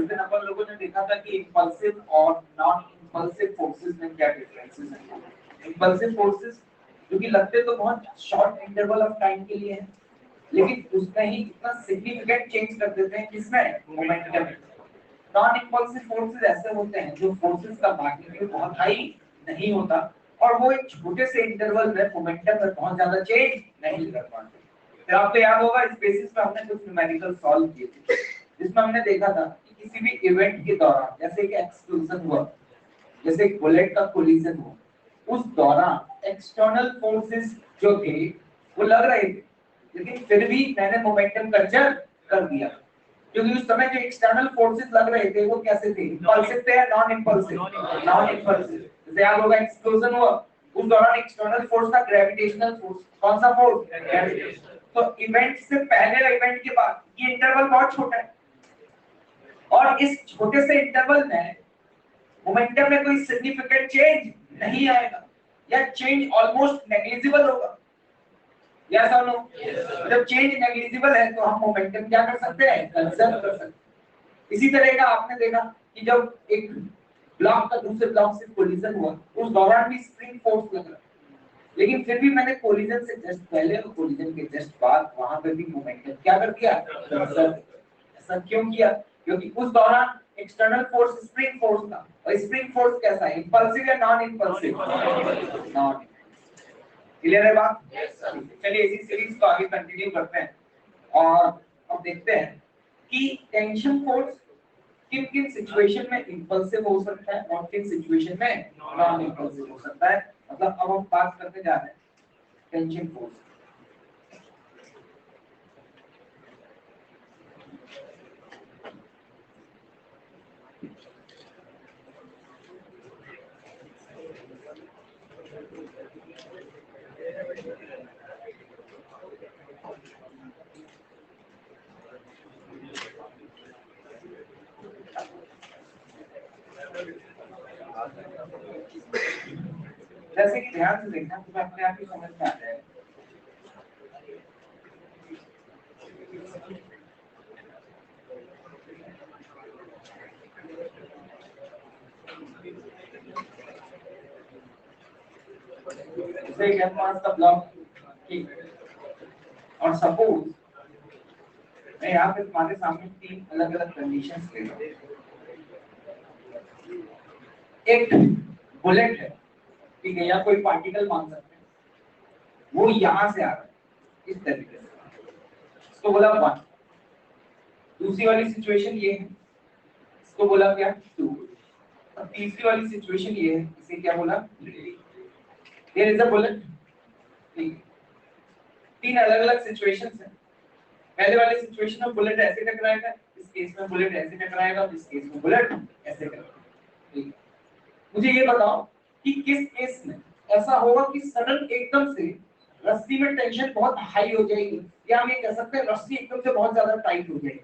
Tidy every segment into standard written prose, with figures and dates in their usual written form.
उस दिन अपन लोगों ने देखा था कि इंपल्सिव और नॉन इंपल्सिव फोर्सेस में क्या डिफरेंसेस हैं। इंपल्सिव फोर्सेस जो कि लगते तो बहुत शॉर्ट इंटरवल ऑफ टाइम के लिए हैं, लेकिन उसमें ही इतना सिग्निफिकेंट चेंज कर देते हैं किसमें, मोमेंटम में। नॉन इंपल्सिव फोर्सेस ऐसे होते हैं जो फोर्सेस का मैग्नीट्यूड बहुत हाई नहीं होता और वो एक छोटे से इंटरवल में मोमेंटम में बहुत ज्यादा चेंज नहीं कर पाते। फिर आपको याद होगा इस बेसिस पे हमने कुछ न्यूमेरिकल सॉल्व किए थे, जिसमें हमने देखा था कि किसी भी इवेंट के दौरान, जैसे कि एक्सप्लोजन हुआ, जैसे बुलेट का कोलिजन हुआ, उस दौरान एक्सटर्नल फोर्सेस जो थे वो लग रहे थे, लेकिन फिर भी मैंने मोमेंटम कंजर्व कर दिया, क्योंकि उस समय जो एक्सटर्नल फोर्सेस लग रहे थे वो कैसे थे, इंपल्सिव थे या नॉन इंपल्सिव, नॉन इंपल्सिव। जैसे याद होगा एक्सप्लोजन हुआ, उस दौरान एक्सटर्नल फोर्स था ग्रेविटेशनल फोर्स। कौन सा फोर्स, ग्रेविटेशनल। तो इवेंट से पहले और इवेंट के बाद ये इंटरवल बहुत छोटा है, और इस छोटे से इंटरवल में मोमेंटम में कोई सिग्निफिकेंट चेंज नहीं आएगा या चेंज ऑलमोस्ट नेग्लिजिबल होगा। यस और नो? जब चेंज नेग्लिजिबल है तो हम मोमेंटम क्या कर सकते हैं, कंजर्व कर सकते हैं। इसी तरह का आपने देखा कि जब एक ब्लॉक का दूसरे ब्लॉक से कोलिजन हुआ, उस दौरान भी स्प्रिंग फोर्स लग रहा, लेकिन फिर भी मैंने कोलिजन से जस्ट पहले और कोलिजन के जस्ट बाद वहां पे भी मोमेंटम क्या कर दिया, कंजर्व। ऐसा क्यों किया? क्योंकि उस दौरान एक्सटर्नल फोर्स स्प्रिंग फोर्स था, और स्प्रिंग फोर्स कैसा है, इंपल्सिव या नॉन इंपल्सिव, नॉन। क्लियर है बात? चलिए इसी सीरीज को आगे कंटिन्यू करते हैं और अब देखते हैं कि टेंशन फोर्स किन किन सिचुएशन में इंपल्सिव हो सकता है और किन सिचुएशन में नॉन इंपल्सिव हो सकता है। मतलब अब हम बात करने जा रहे हैं टेंशन फोर्स। जैसे कि ध्यान से देखना तो अपने आप ही समझ में आ जाएगा। जैसे कैनवास का ब्लॉक ठीक, और सपोज मैं यहाँ पे तुम्हारे सामने तीन अलग अलग कंडीशंस ले रहा हूँ। एक बुलेट है, ठीक है, या कोई पार्टिकल मान सकते हैं, वो यहाँ से आ रहा है इस तरीके से, इसको बोला 1। दूसरी वाली सिचुएशन ये है, इसको बोला क्या 2। और तीसरी वाली सिचुएशन ये है, इसे क्या बोला 3। देयर इज अ बुलेट, ठीक है। तीन अलग अलग सिचुएशंस हैं। पहले वाले सिचुएशन में बुलेट ऐसे टकराएगा, इस केस में बुलेट ऐसे टकराएगा, इस केस में बुलेट ऐसे टकराएगा, ठीक है। मुझे ये बताओ कि किस केस में ऐसा होगा कि सडन एकदम से रस्सी में टेंशन बहुत हाई हो जाएगी, या हम ये कह सकते हैं रस्सी एकदम से बहुत ज्यादा टाइट हो जाएगी।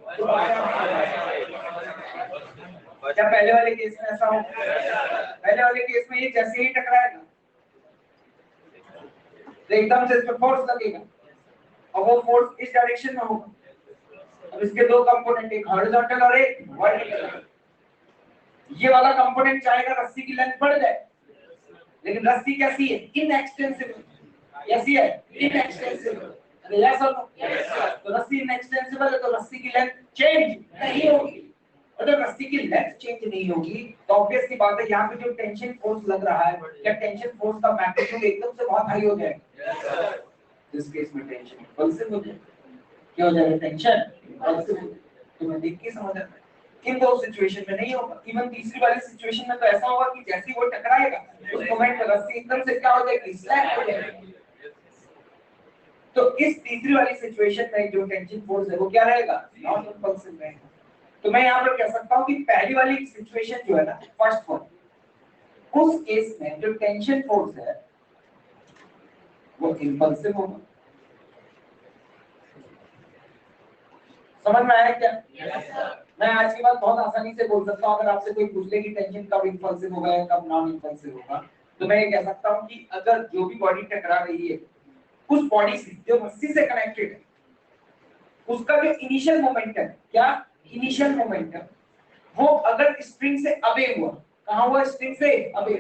तो क्या पहले वाले केस में ऐसा हो? पहले वाले केस में ये जैसे ही टकराएगा तो एकदम से इस पर फोर्स लगेगा, और वो फोर्स इस डायरेक्शन में होगा। अब इसके दो कंपोनेंट, एक हॉरिजॉन्टल और एक वर्टिकल। ये वाला कंपोनेंट चाहेगा रस्सी की लेंथ बढ़ जाए, लेकिन रस्सी कैसी है, इनएक्सटेंसिबल। कैसी है, इनएक्सटेंसिबल। अरे यस और नो? तो रस्सी इनएक्सटेंसिबल है तो रस्सी की लेंथ चेंज नहीं होगी। अगर रस्सी की लेंथ चेंज नहीं होगी तो ऑब्वियस सी बात है यहाँ पे जो टेंशन फोर्स लग रहा है, क्या टेंशन फोर्स का मैग्नीट्यूड एकदम से बहुत हाई हो जाएगा? इस केस में टेंशन इंपल्सिव हो जाएगा। क्या हो जाएगा, टेंशन इंपल्सिव। तो मैं देख के समझ आता है इन दो सिचुएशन में नहीं होगा। इवन तीसरी वाली सिचुएशन में तो ऐसा होगा कि जैसे ही वो टकराएगा उस मोमेंट में रस्सी एकदम से क्या हो जाएगी, स्लैप हो जाएगी। तो इस तीसरी वाली सिचुएशन में जो टेंशन फोर्स है वो क्या रहेगा, नॉन इंपल्सिव रहेगा। तो मैं यहाँ पर कह सकता हूँ कि पहली वाली सिचुएशन जो है ना, फर्स्ट वन, उस केस में जो टेंशन फोर्स है वो इंपल्सिव होगा। समझ में आया क्या? मैं आज की बात बहुत आसानी से बोल सकता हूँ। अगर आपसे कोई पूछ ले कि टेंशन कब इंपल्सिव होगा या कब नॉन इंपल्सिव होगा, तो मैं ये कह सकता हूँ कि अगर जो भी बॉडी टकरा रही है उस बॉडी से जो रस्सी से कनेक्टेड है, उसका जो इनिशियल मोमेंटम, क्या इनिशियल मोमेंटम वो अगर स्प्रिंग से अवे हुआ, कहां हुआ, स्प्रिंग से अवे,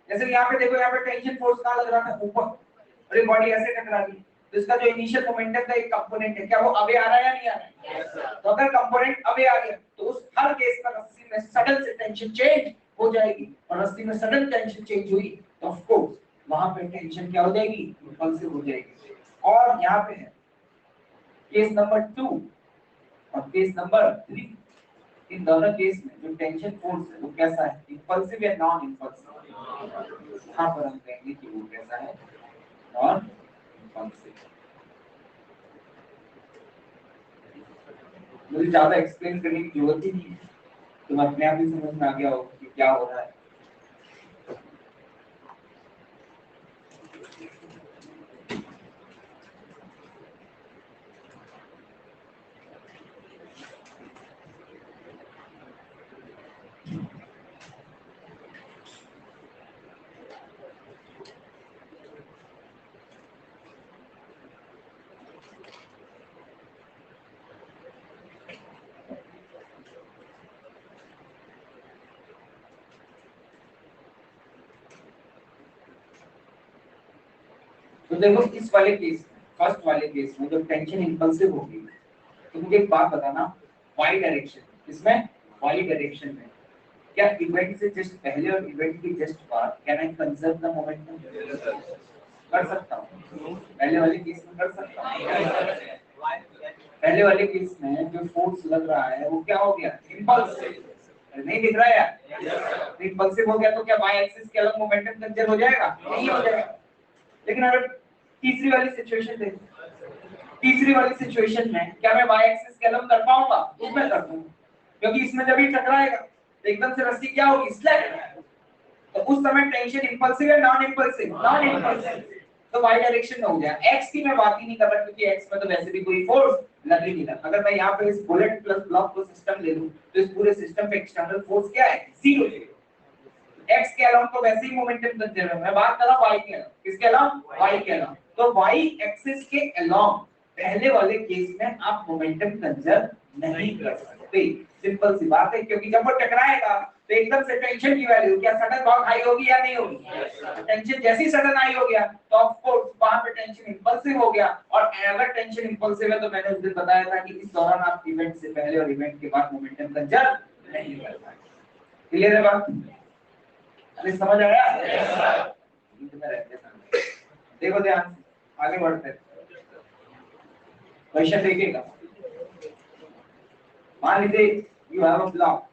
जैसे यहाँ पे देखो, यहाँ पे टेंशन फोर्स कहां लग रहा था, ऊपर, और ये बॉडी ऐसे टकरा रही, तो इसका जो इनिशियल मोमेंटम का एक कंपोनेंट है, क्या वो अवे आ रहा है या नहीं आ रहा है? तो अगर कंपोनेंट अवे आ गया तो उस हर केस में रस्सी में सडन से टेंशन चेंज हो जाएगी, और रस्सी में सडन टेंशन चेंज हुई तो ऑफ कोर्स वहां पे टेंशन क्या हो जाएगी, इंपल्सिव हो जाएगी। और यहाँ पे है केस नंबर 2 और केस नंबर 3, इन दोनों केस में जो टेंशन फोर्स है वो कैसा है, इंपल्सिव या नॉन इंपल्सिव? यहाँ पर हम कहेंगे कि वो कैसा है, नॉन इंपल्सिव। मुझे ज्यादा एक्सप्लेन करने की जरूरत ही नहीं है, तुम अपने आप ही समझ में आ गया हो कि क्या हो रहा है। तो देखो इस वाले केस, फर्स्ट वाले केस में जब टेंशन इंपल्सिव होगी तो मुझे एक बात बताना, वाई डायरेक्शन, इसमें वाई डायरेक्शन में क्या इवेंट से जस्ट पहले और इवेंट के जस्ट बाद can I conserve the momentum? कर सकता हूँ, पहले वाले केस में कर सकता हूँ। पहले वाले केस में जो फोर्स लग रहा है वो क्या हो गया, इंपल्सिव, नहीं दिख रहा है यार, इंपल्सिव हो गया तो क्या वाई एक्सिस के अलग मोमेंटम कंजर्व हो जाएगा? नहीं हो जाएगा। लेकिन अगर तीसरी वाली सिचुएशन देखो, तीसरी वाली सिचुएशन में क्या मैं वाई एक्सिस के अलग कर पाऊंगा? उसमें कर दूंगा, क्योंकि इसमें जब ही टकराएगा तो एकदम से रस्सी क्या होगी, स्लैप, तो उस समय टेंशन इंपल्सिव या नॉन इंपल्सिव? नॉन इंपल्सिव, तो वाई डायरेक्शन में हो गया। एक्स की मैं बात ही नहीं कर रहा, क्योंकि एक्स में तो वैसे भी कोई फोर्स लग ही नहीं रहा। अगर मैं यहाँ पे इस बुलेट प्लस ब्लॉक को सिस्टम ले लूं तो इस पूरे सिस्टम पे एक्सटर्नल फोर्स क्या है, जीरो। एक्स के अलावा तो वैसे ही मोमेंटम कंजर्व है, मैं बात कर रहा हूं वाई के अलावा, किसके अलावा, वाई के अलावा। तो वाई एक्सिस के अलावा पहले वाले केस में आप मोमेंटम कंजर्व नहीं कर सकते, सिंपल सी बात है, क्योंकि जब वो टकराएगा तो एकदम से टेंशन की वैल्यू क्या सडन बहुत हाई होगी या नहीं होगी? टेंशन जैसी सडन हाई हो गया तो ऑफ कोर्स वहां पे टेंशन इंपल्सिव हो गया, और अगर टेंशन इंपल्सिव है तो मैंने उस दिन बताया था कि इस दौरान आप इवेंट से पहले और इवेंट के बाद मोमेंटम कंजर्व नहीं कर पाएंगे। क्लियर है बात? अरे समझ आया? देखो ध्यान, आगे बढ़ते हैं, क्वेश्चन देखिएगा। मान लीजिए यू हैव अ ब्लॉक,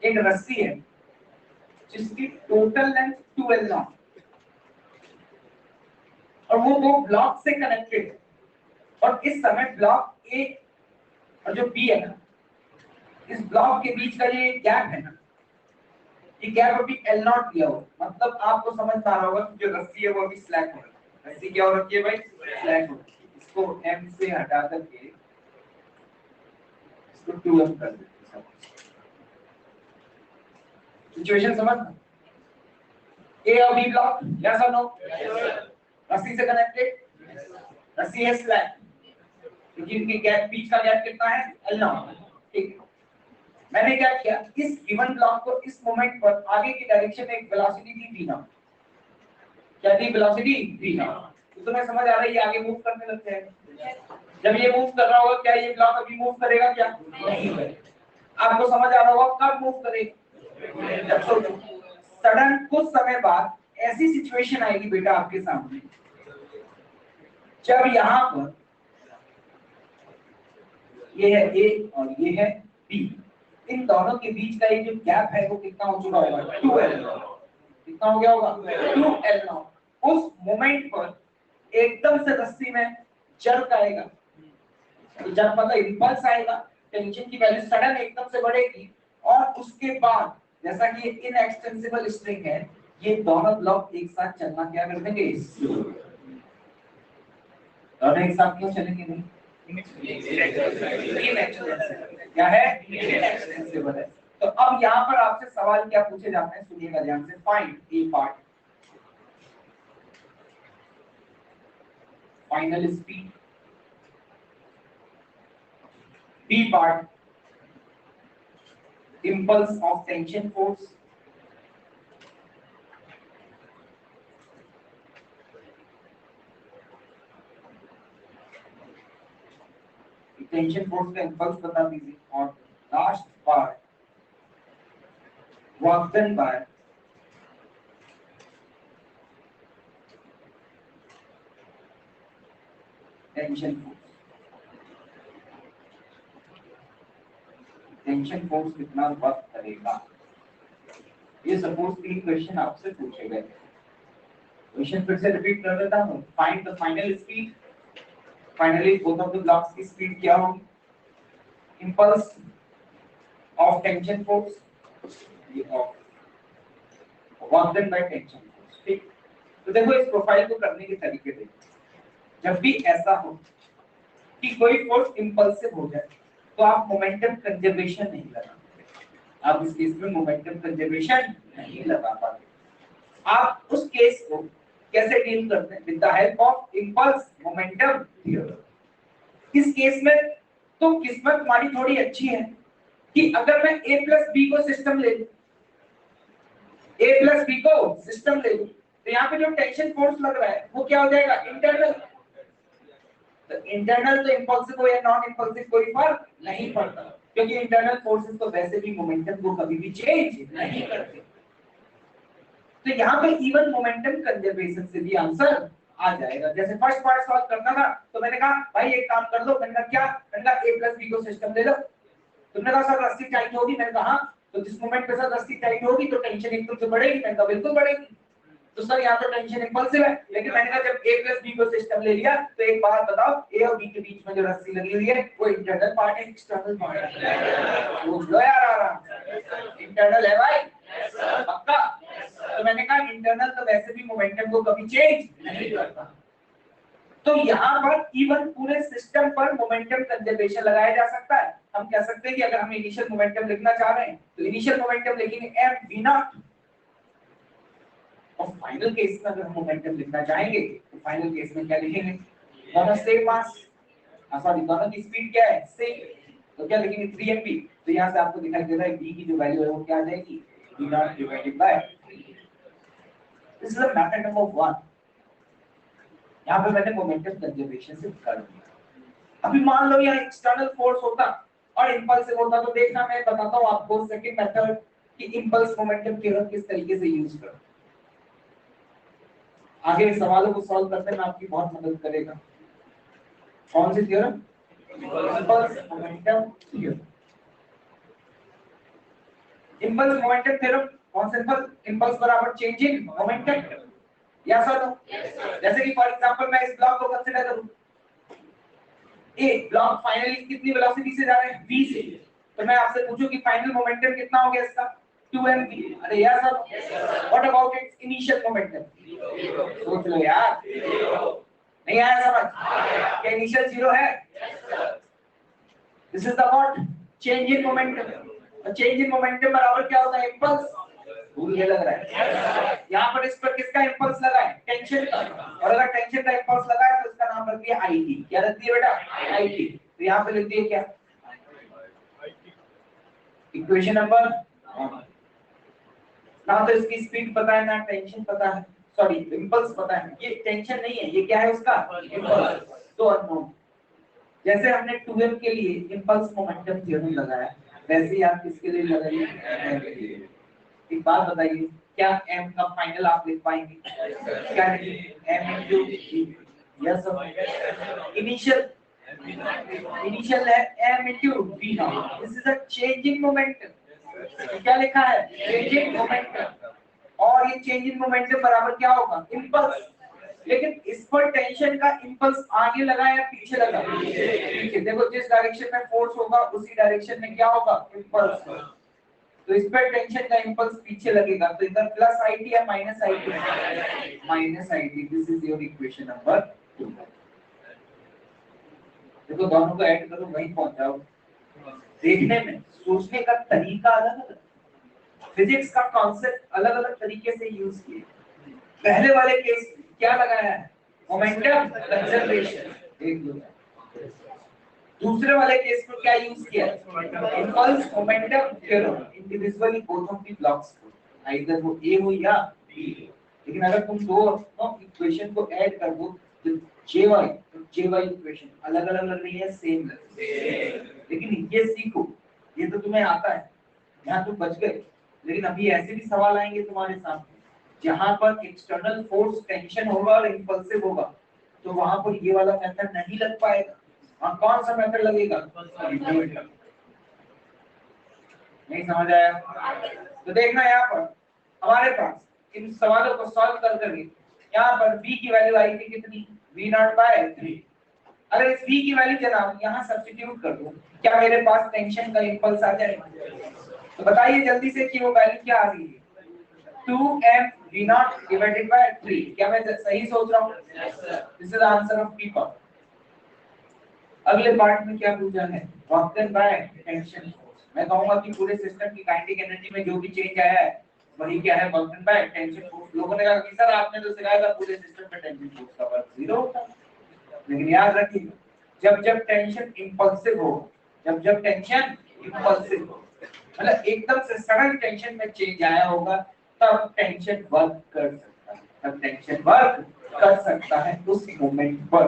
एक रस्सी है जिसकी टोटल लेंथ 12 नॉट, और वो दो ब्लॉक से कनेक्टेड है, और इस समय ब्लॉक ए और जो बी है ना, इस ब्लॉक के बीच का ये गैप है ना, ये गैप अभी L नॉट दिया हो, मतलब आपको समझ में आ रहा होगा कि जो रस्सी है वो अभी स्लैक हो रही है। रस्सी क्या हो रखी है भाई, स्लैक हो रखी है। इसको M से हटा करके इसको 2M कर देते हैं। सिचुएशन समझ में? ए और बी ब्लॉक, यस और नो? रस्सी से कनेक्टेड, रस्सी है स्लैक, क्योंकि इनके गैप, बीच का गैप कितना है, L नॉट। ठीक, मैंने क्या किया, इस गिवन ब्लॉक को इस मोमेंट पर आगे की डायरेक्शन में एक वेलोसिटी दी v नॉट, क्या दी, वेलोसिटी v नॉट। तो तुम्हें समझ आ रहा है ये आगे मूव करने लगते हैं, जब ये मूव कर रहा होगा क्या ये ब्लॉक अभी मूव करेगा, क्या नहीं करेगा। आपको समझ आ रहा होगा कब मूव करेगा, जब सोचो सडन कुछ समय बाद ऐसी सिचुएशन आएगी बेटा आपके सामने, जब यहाँ पर ये है A और ये है B, इन दोनों के बीच का ये जो गैप है वो कितना हो चुका होगा, 2L। कितना हो गया होगा, 2L। उस मोमेंट पर एकदम से रस्सी में जर्क आएगा, तो जर्क मतलब इंपल्स आएगा, टेंशन की वैल्यू सडन एकदम से बढ़ेगी, और उसके बाद जैसा कि ये इनएक्सटेंसिबल स्ट्रिंग है, ये दोनों ब्लॉक एक साथ चलना क्या कर देंगे, दोनों एक साथ क्यों चलेंगे नहीं, क्या है, इनएक्सटेंसिबल है। तो अब यहाँ पर आपसे सवाल क्या पूछे जाते हैं, सुनिएगा ध्यान से। Find a part, final speed, B part, impulse of tension force, tension force का इंपल्स बता दीजिए, और last part work done by tension force. Tension force कितना वर्क करेगा, ये सपोज 3 क्वेश्चन आपसे पूछे गए। क्वेश्चन फिर से रिपीट कर देता हूँ। Find the final speed, finally both of the blocks की स्पीड क्या होगी, impulse of tension force, of work done by tension force. ठीक, तो देखो इस प्रोफाइल को करने के तरीके देखो। जब भी ऐसा हो कि कोई फोर्स इंपल्सिव हो जाए तो आप मोमेंटम कंजर्वेशन नहीं लगा, आप इस केस में मोमेंटम कंजर्वेशन नहीं लगा पाते। आप उस केस को कैसे डील करते हैं, with the help of impulse momentum theorem. इस केस में तो किस्मत हमारी थोड़ी अच्छी है कि अगर मैं a प्लस बी को सिस्टम ले लूं, a प्लस बी को सिस्टम ले लूं, तो यहाँ पे जो टेंशन फोर्स लग रहा है वो क्या हो जाएगा, इंटरनल। तो इंटरनल तो इंपल्सिव हो या नॉन इंपल्सिव कोई फर्क नहीं पड़ता, क्योंकि इंटरनल फोर्सेस तो वैसे भी मोमेंटम को कभी भी चेंज नहीं करते। तो यहाँ पे इवन मोमेंटम कंजर्वेशन से भी आंसर आ जाएगा। जैसे फर्स्ट पार्ट सॉल्व करना था तो मैंने कहा भाई एक काम कर लो, मैंने कहा क्या, मैंने कहा a प्लस बी को सिस्टम ले लो। तुमने कहा सर रस्सी टाइट होगी, मैंने कहा हाँ, तो जिस मोमेंट पे सर रस्सी टाइट होगी तो टेंशन एकदम से बढ़ेगी, मैंने कहा बिल्कुल बढ़ेगी। तो सर यहाँ तो टेंशन इंपल्सिव है, लेकिन मैंने कहा जब a प्लस बी को सिस्टम ले लिया तो एक बात बताओ, a और b के बीच में जो रस्सी लगी हुई है वो इंटरनल पार्ट है एक्सटर्नल पार्ट है, पूछ लो यार आराम। इंटरनल है भाई, पक्का। तो मैंने कहा इंटरनल तो वैसे भी मोमेंटम को कभी चेंज नहीं करता। तो यहाँ पर इवन पूरे सिस्टम पर मोमेंटम कंजर्वेशन लगाया जा सकता है। हम कह सकते हैं कि अगर हम इनिशियल मोमेंटम लिखना चाह रहे हैं तो इनिशियल मोमेंटम लिखेंगे m v नॉट, और फाइनल केस में अगर हम मोमेंटम लिखना चाहेंगे तो फाइनल केस में क्या लिखेंगे, दोनों सेम मास, सॉरी दोनों की स्पीड क्या है सेम, तो क्या लिखेंगे 3mv। तो यहाँ से आपको दिखाई दे रहा है v की जो वैल्यू है वो क्या आ जाएगी, v not divided by. This is the method number 1। यहाँ पे मैंने मोमेंटम कंजर्वेशन से कर दिया। अभी मान लो यहाँ एक्सटर्नल फोर्स होता और इंपल्सिव होता तो देखना, मैं बताता हूँ आपको सेकंड मेथड कि इंपल्स मोमेंटम थ्योरम किस तरीके से यूज करते हैं। आगे सवालों को सॉल्व करने में आपकी बहुत मदद करेगा। कौन सी theorem, impulse momentum theorem. Impulse momentum theorem कौन सा, इंपल्स बराबर चेंज इन मोमेंटम, यस और नो। जैसे कि फॉर एग्जांपल मैं इस ब्लॉक को कंसीडर करूं, ए ब्लॉक फाइनली कितनी वेलोसिटी से जा रहा है, v से, तो मैं आपसे पूछूं कि फाइनल मोमेंटम कितना हो गया इसका, 2mv। अरे yes sir, what about it's initial momentum, सोच लो यार, नहीं आया समझ, क्या इनिशियल 0 है, this is the what, change in momentum. Change in momentum बराबर क्या होता है, इंपल्स। ये लग रहा है यहाँ पर, इस पर किसका इंपल्स लगा है, टेंशन का, और अगर टेंशन का इंपल्स लगा है तो इसका नाम रख दिया IT। क्या रख दिया बेटा, IT। तो यहाँ पे लिख दिए क्या, इक्वेशन नंबर, ना तो इसकी स्पीड पता है ना टेंशन पता है, सॉरी इंपल्स पता है, ये टेंशन नहीं है, ये क्या है उसका इंपल्स, तो अननोन। जैसे हमने 2m के लिए इंपल्स मोमेंटम थ्योरम लगाया, वैसे ही आप किसके लिए लगाइए। एक बात बताइए, क्या m का फाइनल आप लिख पाएंगे, क्या लिखेंगे, m into v, yes sir. Initial है m into v not, this is a changing momentum. क्या लिखा है, चेंजिंग मोमेंटम, और ये चेंजिंग मोमेंटम बराबर क्या होगा, इंपल्स। लेकिन इस पर टेंशन का इंपल्स आगे लगा या पीछे लगा, पीछे। देखो जिस डायरेक्शन में फोर्स होगा उसी डायरेक्शन में क्या होगा, इंपल्स। तो इस पर टेंशन का इंपल्स पीछे लगेगा, तो इधर प्लस IT या minus IT, minus IT। This is your equation number 2। देखो दोनों को ऐड करो वहीं पहुंच जाओ। देखने में, सोचने का तरीका अलग अलग, फिजिक्स का कॉन्सेप्ट अलग अलग तरीके से यूज किए। पहले वाले केस क्या लगाया है, मोमेंटम कंजर्वेशन, देख लो। दूसरे वाले केस में क्या यूज किया, impulse momentum theorem, individually both of the blocks, either वो ए हो या बी। लेकिन अगर तुम दो इक्वेशन को ऐड कर दो तो jy इक्वेशन अलग अलग लग रही है, सेम लग रही है। लेकिन ये सीखो, ये तो तुम्हें आता है, यहाँ तुम बच गए। लेकिन अभी ऐसे भी सवाल आएंगे तुम्हारे सामने जहां पर एक्सटर्नल फोर्स टेंशन होगा और इंपल्सिव होगा, तो वहां पर ये वाला मेथड नहीं लग पाएगा। और कौन सा मेथड लगेगा, नहीं समझ आया? तो देखना यहाँ पर हमारे पास इन सवालों को सॉल्व कर करके यहाँ पर v की वैल्यू आई थी कितनी, v0/3। अगर इस v की वैल्यू जनाब यहाँ सब्स्टिट्यूट कर दो, क्या मेरे पास टेंशन का इंपल्स आ जाएगा? तो बताइए जल्दी से कि वो वैल्यू क्या आ रही है, 2m v0/3। क्या मैं सही सोच रहा हूँ? This is answer of P part. अगले पार्ट में क्या पूछा है, वर्क डन बाय टेंशन। मैं कहूंगा कि पूरे सिस्टम की काइनेटिक एनर्जी में जो भी चेंज आया है वही क्या है, work done by tension force. लोगों ने कहा कि सर आपने तो सिखाया था पूरे सिस्टम में टेंशन फोर्स का वर्क जीरो होता है। लेकिन याद रखिए, जब जब टेंशन इंपल्सिव हो, जब टेंशन इंपल्सिव हो, मतलब एकदम से सडन टेंशन में चेंज आया होगा, तब टेंशन वर्क कर सकता है, तब टेंशन वर्क कर सकता है उस मोमेंट पर।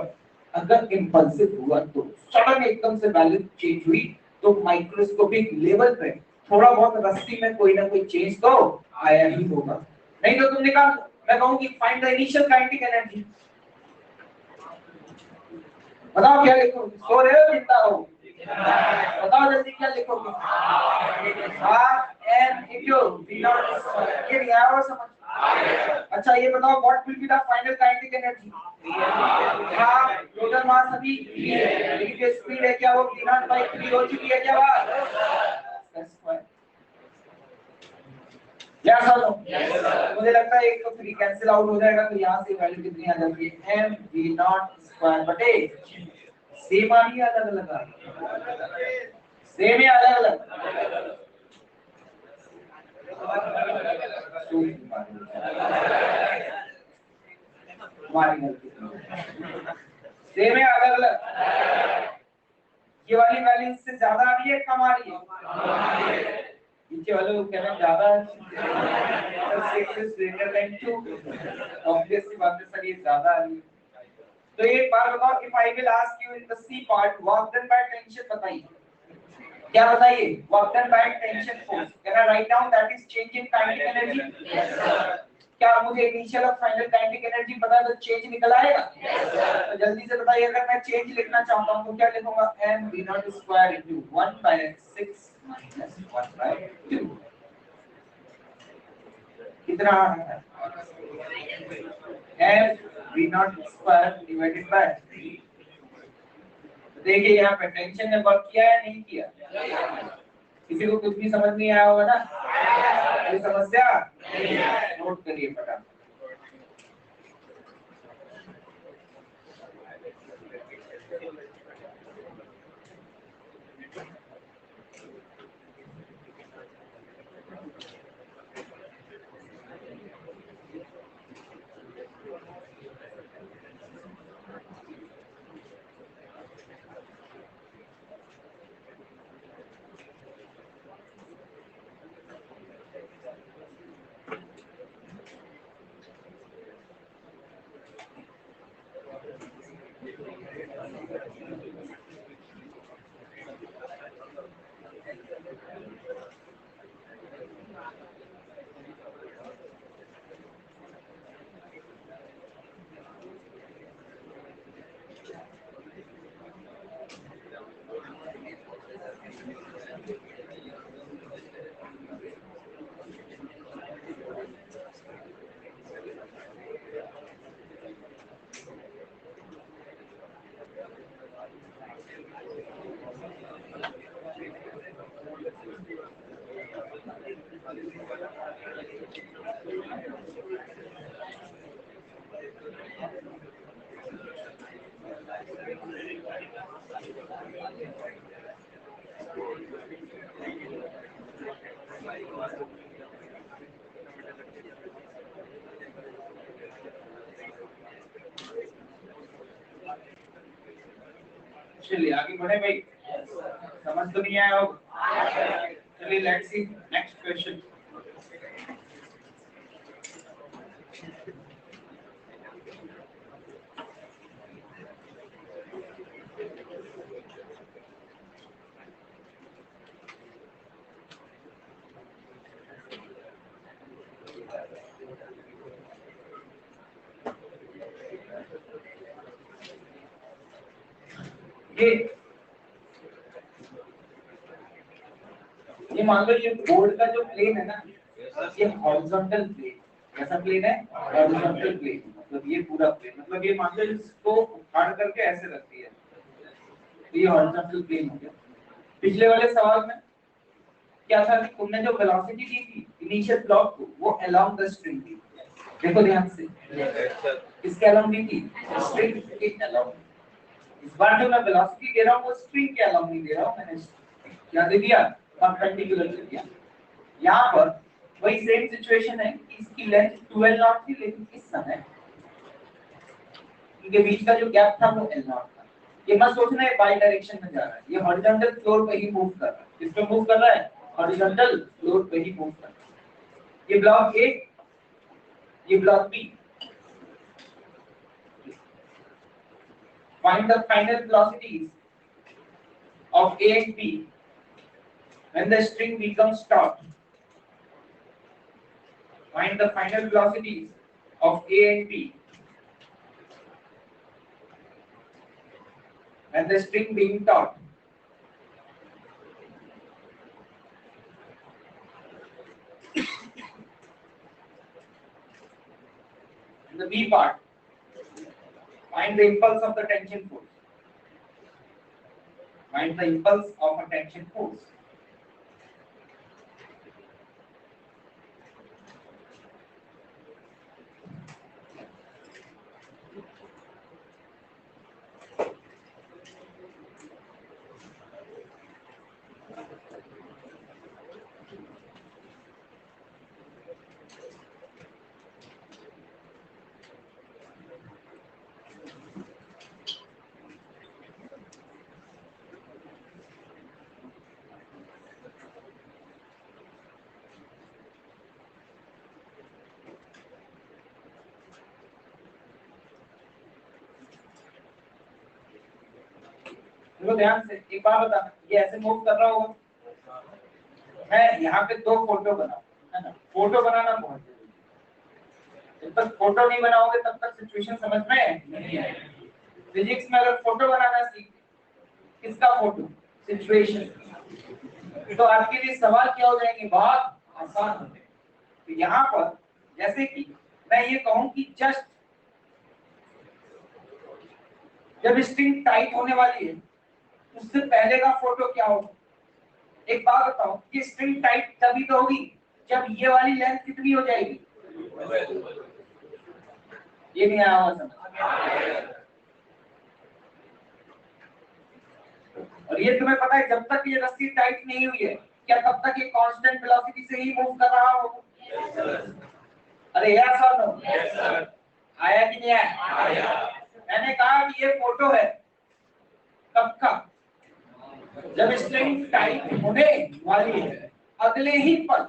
अगर इंपल्सिव हुआ तो सडन एकदम से वैल्यू चेंज हुई तो माइक्रोस्कोपिक लेवल पे थोड़ा बहुत रस्सी में कोई ना कोई चेंज तो आया ही होगा। नहीं तो तुम निकाल, मैं कहूं कि find the initial kinetic energy. बताओ क्या लिखो, सो रहे हो जिंदा हो, बताओ जल्दी क्या लिखोगे, M equal v not square. ये नहीं आया वो समझ? अच्छा ये बताओ what will be the final kinetic energy, हां टोटल मास अभी v है, लेकिन जो स्पीड है क्या वो v0/3 हो चुकी है क्या बात स्क्वायर? या सर मुझे लगता है एक तो 3 कैंसिल आउट हो जाएगा, तो यहाँ से वैल्यू कितनी आ जाती है, m v0 बटे सेम आ रही है अलग अलग आ रही है, सेम है अलग अलग, हमारी गलती सेम है अलग अलग। ये वाली वैल्यू इससे ज्यादा आ रही है कम आ रही है, नीचे वाले को कहना ज्यादा है, 6 इज ग्रेटर देन 2, ऑब्वियसली बात है सर ये ज्यादा आ रही है। तो एक बार बताओ, if I will ask you in the C part work done by tension, बताइए क्या बताइए, work done by tension force, can I write down that is change in kinetic energy? Yes sir. क्या मुझे इनिशियल और final kinetic energy पता है तो change निकल आएगा? Yes sir. तो जल्दी से बताइए, अगर मैं चेंज लिखना चाहता हूं तो क्या लिखूंगा, m v0 square into 1/6 minus 1/2। कितना आ रहा है, m v0 square divided by 3। देखिए यहाँ पे टेंशन ने वर्क किया है नहीं किया? किसी को कुछ भी समझ नहीं आया होगा ना, कोई समस्या नोट करिए फटाफट। चलिए आगे बढ़े भाई, समझ तो नहीं आया हो? चलिए लेट्स सी नेक्स्ट क्वेश्चन। ये मान लो ये बोर्ड का जो प्लेन है ना, ये हॉरिजॉन्टल प्लेन, कैसा प्लेन है? Horizontal plane. मतलब ये पूरा प्लेन, मतलब ये मान लो इसको उखाड़ करके ऐसे रख दिया, तो ये हॉरिजॉन्टल प्लेन हो गया। पिछले वाले सवाल में क्या था कि तुमने जो वेलोसिटी दी थी इनिशियल ब्लॉक को, वो अलोंग द स्ट्रिंग थी। देखो ध्यान से, किसके अलोंग दी थी? स्ट्रिंग के अलोंग। इस बार जो मैं वेलोसिटी दे रहा हूँ वो स्ट्रिंग के अलोंग नहीं दे रहा हूँ, मैंने क्या दे दिया? परपेंडिकुलर दे दिया। यहाँ पर वही सेम सिचुएशन है, इसकी लेंथ 12 नॉट थी, लेकिन इस समय इनके बीच का जो गैप था वो L नॉट था। ये मत सोचना है बाई डायरेक्शन में जा रहा है, ये हॉरिजॉन्टल फ्लोर पे ही मूव कर रहा है। किस पे मूव कर रहा है? हॉरिजॉन्टल फ्लोर पे ही मूव कर रहा है। ये ब्लॉक ए, ये block B. Find the final velocities of A and B when the string becomes taut. Find the final velocities of A and B when the string being taut. In the B part, find the impulse of the tension force. Find the impulse of a tension force. देखो ध्यान से, एक बात बता, ये ऐसे move कर रहा होगा, मैं यहाँ पे दो फोटो बनाऊं, है ना? फोटो बनाना बहुत जरूरी है। जब तक फोटो नहीं बनाओगे तब तक सिचुएशन समझ में नहीं आएगी। फिजिक्स में अगर फोटो बनाना सीख, किसका फोटो? सिचुएशन। तो आपके लिए सवाल क्या हो जाएंगे? बहुत आसान हो जाएंगे। तो यहाँ पर जैसे कि मैं ये कहूँ कि जस्ट जब स्ट्रिंग टाइट होने वाली है, उससे पहले का फोटो क्या होगा? एक बात बताओ, ये स्ट्रिंग टाइट तभी तो होगी जब ये वाली लेंथ कितनी हो जाएगी? ये नहीं आया समझ? और ये तुम्हें पता है, जब तक ये रस्सी टाइट नहीं हुई है, क्या तब तक ये कांस्टेंट वेलोसिटी से ही मूव कर रहा होगा? अरे यस और नो? आया कि नहीं आया? मैंने कहा कि ये फोटो है कब का? जब स्ट्रिंग टाइट होने वाली है, अगले ही पल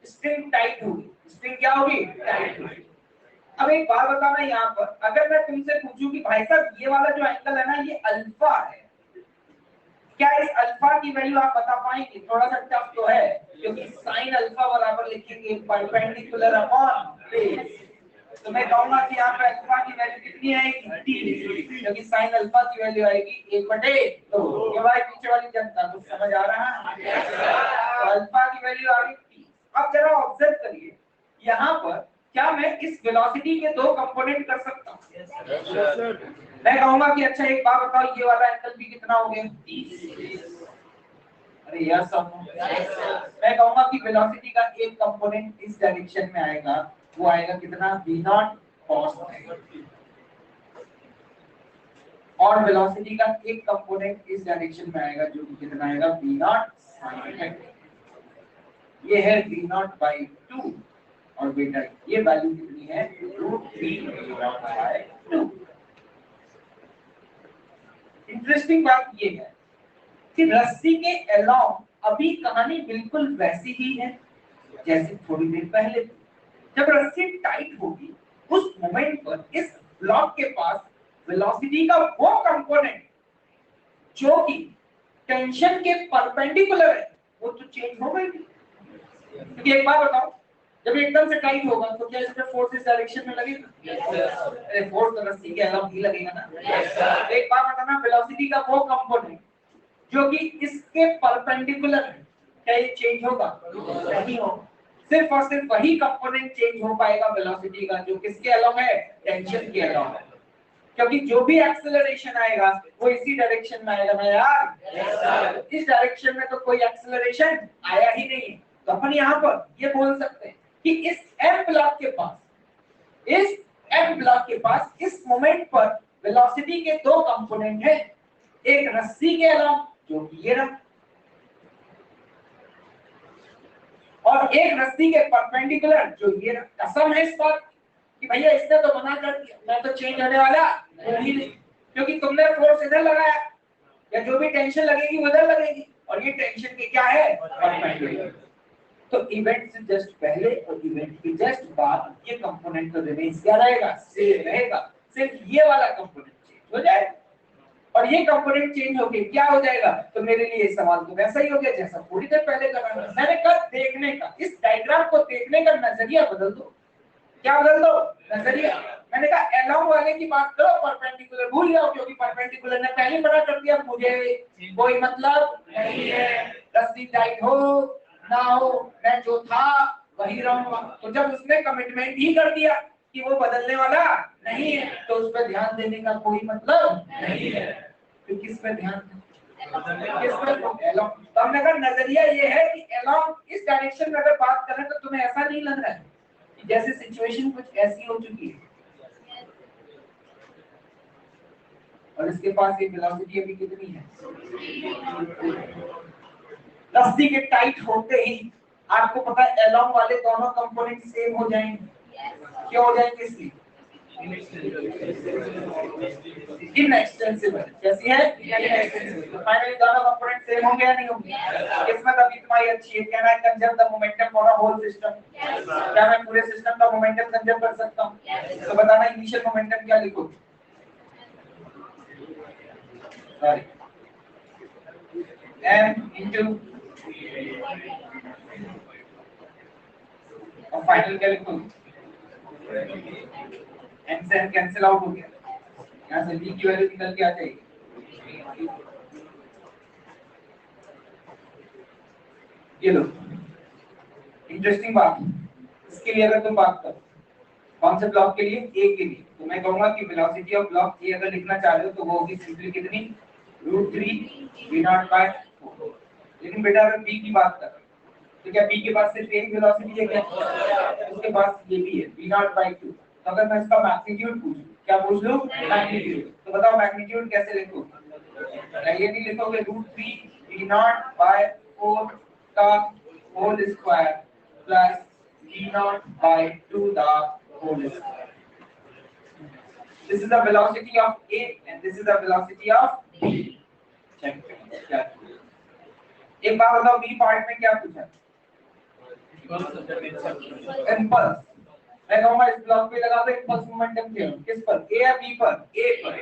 स्ट्रिंग टाइट होगी। स्ट्रिंग क्या होगी? टाइट होगी। अब एक बात बताना, यहाँ पर अगर मैं तुमसे पूछूं कि भाई साहब ये वाला जो एंगल है ना, ये अल्फा है, क्या इस अल्फा की वैल्यू आप बता पाएंगे? थोड़ा सा टफ तो है, क्योंकि साइन अल्फा बराबर लिखेंगे परपेंडिकुलर अपॉन बेस। तो मैं कहूंगा कि यहाँ पे अल्फा की वैल्यू कितनी आएगी? 30, क्योंकि साइन अल्फा की वैल्यू आएगी 1/2। ये भाई पीछे वाली जनता कुछ समझ आ रहा है? तो अल्फा की वैल्यू आ गई 30। अब जरा ऑब्जर्व करिए, यहाँ पर क्या मैं इस वेलोसिटी के दो कंपोनेंट कर सकता हूँ? yes, मैं कहूंगा कि अच्छा एक बात बताओ, ये वाला एंगल भी कितना हो गया? 30। अरे यार सब मैं कहूंगा कि वेलोसिटी का एक कंपोनेंट इस डायरेक्शन में आएगा, वो आएगा कितना? v0 cos θ। और वेलोसिटी का एक कंपोनेंट इस डायरेक्शन में आएगा, जो कि कितना आएगा? v0 sin θ। ये है v0/2 और बेटा ये वैल्यू कितनी है? √3 v0/2। इंटरेस्टिंग बात ये है कि रस्सी के अलाउंग अभी कहानी बिल्कुल वैसी ही है जैसे थोड़ी देर पहले थी। जब रस्सी टाइट होगी उस मोमेंट पर इस ब्लॉक के पास वेलोसिटी का वो कंपोनेंट जो कि टेंशन के परपेंडिकुलर है वो तो चेंज होगा ही। क्योंकि एक बात बताओ, जब एकदम से टाइट होगा तो क्या इसमें फोर्स इस डायरेक्शन में लगेगा? अरे फोर्स तो रस्सी के अलावा ही लगेगा ना। एक बात बताना, वेलोसिटी का वो कंपोनेंट जो कि इसके परपेंडिकुलर है, क्या ये चेंज होगा? नहीं होगा। सिर्फ और सिर्फ वही कंपोनेंट चेंज हो पाएगा वेलोसिटी का जो किसके अलावा है? टेंशन के अलावा है। क्योंकि जो भी एक्सेलरेशन आएगा वो इसी डायरेक्शन में आएगा ना यार। इस डायरेक्शन में तो कोई एक्सेलरेशन आया ही नहीं। तो अपन यहाँ पर ये बोल सकते हैं कि इस एम ब्लॉक के पास इस मोमेंट पर वेलोसिटी के दो कंपोनेंट हैं, एक रस्सी के अलावा जो कि ये रहा, और एक रस्सी के परपेंडिकुलर जो ये रहा। कसम है इस बात कि भैया इसने तो मना कर दिया, मैं तो चेंज होने वाला ही नहीं, क्योंकि तुमने फोर्स इधर लगाया या जो भी टेंशन लगेगी वो इधर लगेगी, और ये टेंशन के क्या है? परपेंडिकुलर। तो इवेंट से जस्ट पहले और इवेंट के जस्ट बाद ये कंपोनेंट तो रिमेंस क्या रहेगा? सेम रहेगा। सिर्फ ये वाला कंपोनेंट चेंज हो जाएगा, और ये कंपोनेंट चेंज होके क्या हो जाएगा? तो मेरे लिए सवाल तो वैसा ही हो गया जैसा थोड़ी देर पहले करा था। मैंने कहा देखने का, इस डायग्राम को देखने का नजरिया बदल दो। क्या बदल दो? नजरिया। मैंने कहा अलोंग वाले की बात करो, परपेंडिकुलर भूल जाओ, क्योंकि परपेंडिकुलर ने पहले पता कर दिया मुझे कोई मतलब नहीं है, रस्सी टाइट हो ना हो, मैं जो था वही रहूंगा। तो जब उसने कमिटमेंट ही कर दिया कि वो बदलने वाला नहीं है, तो उस पर ध्यान देने का कोई मतलब नहीं है। तो किस पे ध्यान दें? किस पे? अलोंग। तो हमने कहा नजरिया ये है कि अलोंग इस डायरेक्शन में अगर बात करें तो तुम्हें ऐसा नहीं लग रहा है जैसे सिचुएशन कुछ ऐसी हो चुकी है, और इसके पास ये वेलोसिटी अभी कितनी है? रस्सी के टाइट होते ही आपको पता है अलोंग वाले दोनों कंपोनेंट सेम हो जाएंगे। क्यों हो जाएंगे? इसलिए इनएक्सटेंसिबल जैसी है इनएक्सटेंसिबल। फाइनली दोनों कंपोनेंट सेम होंगे या नहीं होंगे? किस्मत अभी तुम्हारी अच्छी है। Can I conserve the momentum for a whole system? क्या मैं पूरे सिस्टम का मोमेंटम कंजर्व कर सकता हूं? तो बताना इनिशियल मोमेंटम क्या लिखोगे? सॉरी, m into और फाइनल क्या लिखोगे? m से m कैंसिल आउट हो गया, यहाँ से v की वैल्यू निकल के आ जाएगी। ये लो, इंटरेस्टिंग बात, इसके लिए अगर तुम बात करो कौन से ब्लॉक के लिए? ए के लिए, तो मैं कहूंगा कि वेलोसिटी ऑफ ब्लॉक ए अगर लिखना चाह रहे हो तो वो होगी सिंपली कितनी? √3 v0/4। लेकिन बेटा अगर बी की बात कर तो क्या बी के पास सिर्फ एक वेलोसिटी है क्या? उसके पास ये भी है v0/2। तो अगर मैं इसका मैग्नीट्यूड पूछूं, क्या पूछ लूं? मैग्नीट्यूड। तो बताओ मैग्नीट्यूड कैसे लिखूं? ये नहीं लिखोगे √3 v0/4 का whole square plus v0/2 the whole square. This is the velocity of A and this is the velocity of B. Check क्या? एक बार बताओ B पार्ट में क्या पूछा? इम्पल्स। मैं कहूँगा इस ब्लॉक पे लगा दो इम्पल्स मोमेंटम थ्योरम। किस पर? ए या बी पर? ए पर।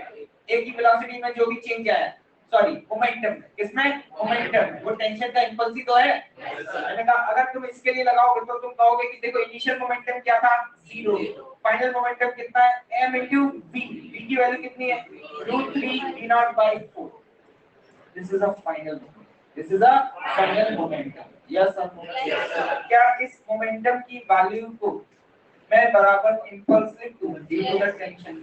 ए की वेलोसिटी में जो भी चेंज आया, सॉरी मोमेंटम, किसमें? मोमेंटम। वो टेंशन का इम्पल्स ही तो है। मैंने कहा अगर तुम इसके लिए लगाओगे तो तुम कहोगे कि देखो इनिशियल मोमेंटम क्या था? 0। फाइनल मोमेंटम कितना है? m into v। v की वैल्यू कितनी है? √3 v0/4। This is a final momentum. This is a final momentum. Yes और नो? क्या इस मोमेंटम की वैल्यू को मैं बराबर इम्पल्स लिख दूं ड्यू टू द टेंशन?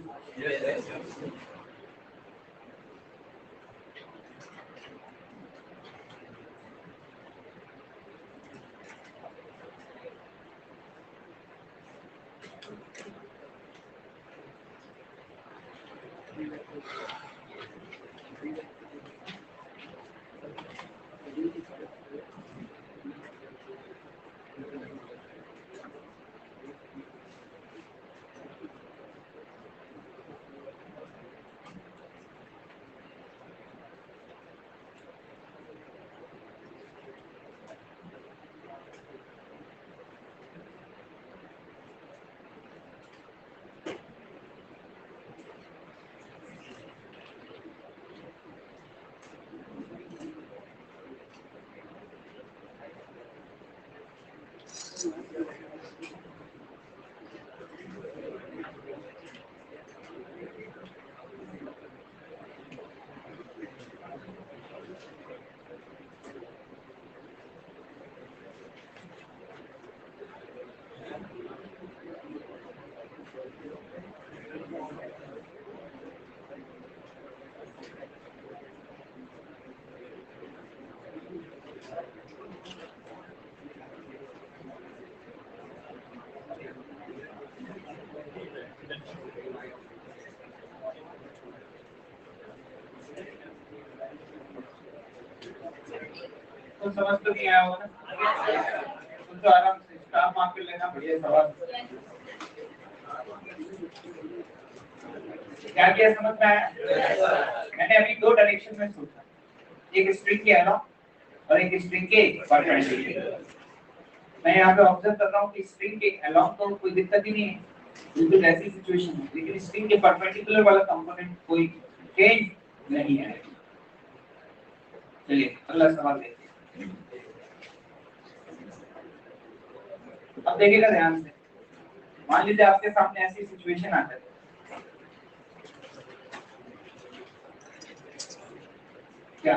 तो समझ तो नहीं आया होगा ना, तो आराम से स्टार मार्क कर लेना, बढ़िया सवाल। क्या किया समझ में आया? मैंने अभी दो डायरेक्शन में सोचा, एक स्ट्रिंग के अलोंग और एक स्ट्रिंग के परपेंडिकुलर। मैं यहाँ पे ऑब्जर्व कर रहा हूँ कि स्ट्रिंग के अलोंग तो कोई दिक्कत ही नहीं है, बिल्कुल ऐसी सिचुएशन है, लेकिन स्ट्रिंग के परपेंडिकुलर वाला कंपोनेंट कोई चेंज नहीं है। चलिए अगला सवाल देखते हैं। अब देखिएगा ध्यान से, मान लीजिए आपके सामने ऐसी सिचुएशन आ जाए, क्या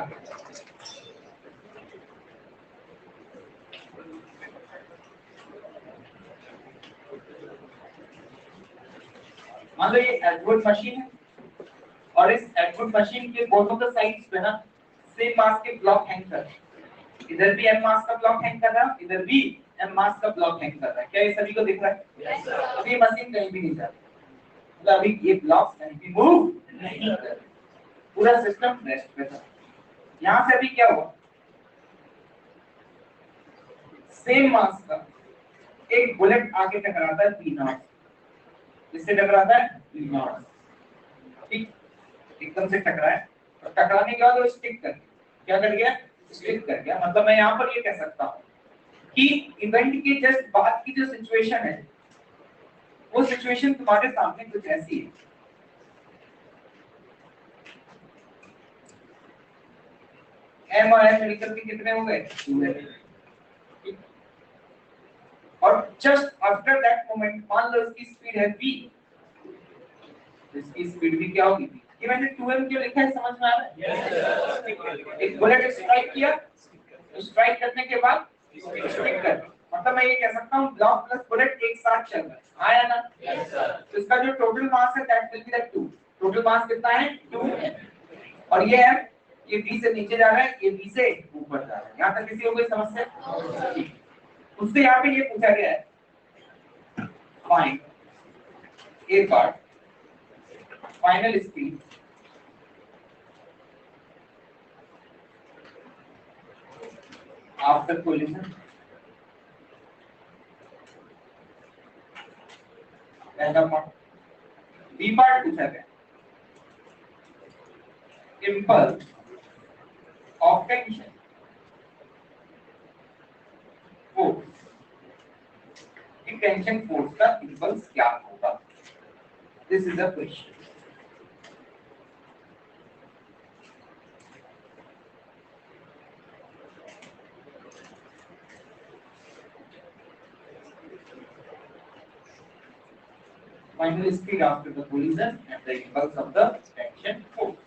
मान लो ये एडवर्ड मशीन है और इस एडवर्ड मशीन के दोनों के साइड्स पे ना सेम मास के ब्लॉक हैंग कर रहे हैं, इधर भी m मास का ब्लॉक हैंग कर रहा है, इधर भी m मास का ब्लॉक हैंग कर रहा है। क्या ये सभी को दिख रहा है? Yes sir. अभी मशीन कहीं भी नहीं जा रही, मतलब अभी ये ब्लॉक्स कहीं भी मूव नहीं कर रहे, पूरा सिस्टम रेस्ट पे था। यहाँ से अभी क्या हुआ, सेम मास का एक बुलेट आगे टकराता है p0, इससे टकराता है p0, ठीक, एकदम से टकराया और टकराने के बाद वो स्टिक कर गया। क्या कर गया? स्टिक कर गया। मतलब मैं यहाँ पर ये कह सकता हूँ कि इवेंट के जस्ट बाद की जो सिचुएशन है, वो सिचुएशन तुम्हारे सामने कुछ ऐसी है। m और n मिलकर के कितने हो गए? और जस्ट आफ्टर दैट मोमेंट मान लो इसकी स्पीड है v, इसकी स्पीड भी क्या होगी? ये मैंने 2m क्यों लिखा है समझ में आ रहा है? यस। एक बुलेट स्ट्राइक किया, स्ट्राइक करने के बाद स्टिक कर, मतलब मैं ये कह सकता हूँ ब्लॉक प्लस बुलेट एक साथ चल रहा है, आया ना? Yes sir. तो इसका जो टोटल मास है that will be that 2। Total mass कितना है? 2m। और ये है, ये v से नीचे जा रहा है, ये v से ऊपर जा रहा है। यहाँ तक किसी को कोई समस्या? उससे यहाँ पे ये पूछा गया है, फाइंड एक बार फाइनल स्पीड आफ्टर कोलिजन। पहला पार्ट। बी पार्ट पूछा गया, impulse of tension force, tension force का इम्पल्स क्या होगा? This is a question. Final speed after the collision and the impulse of the tension force.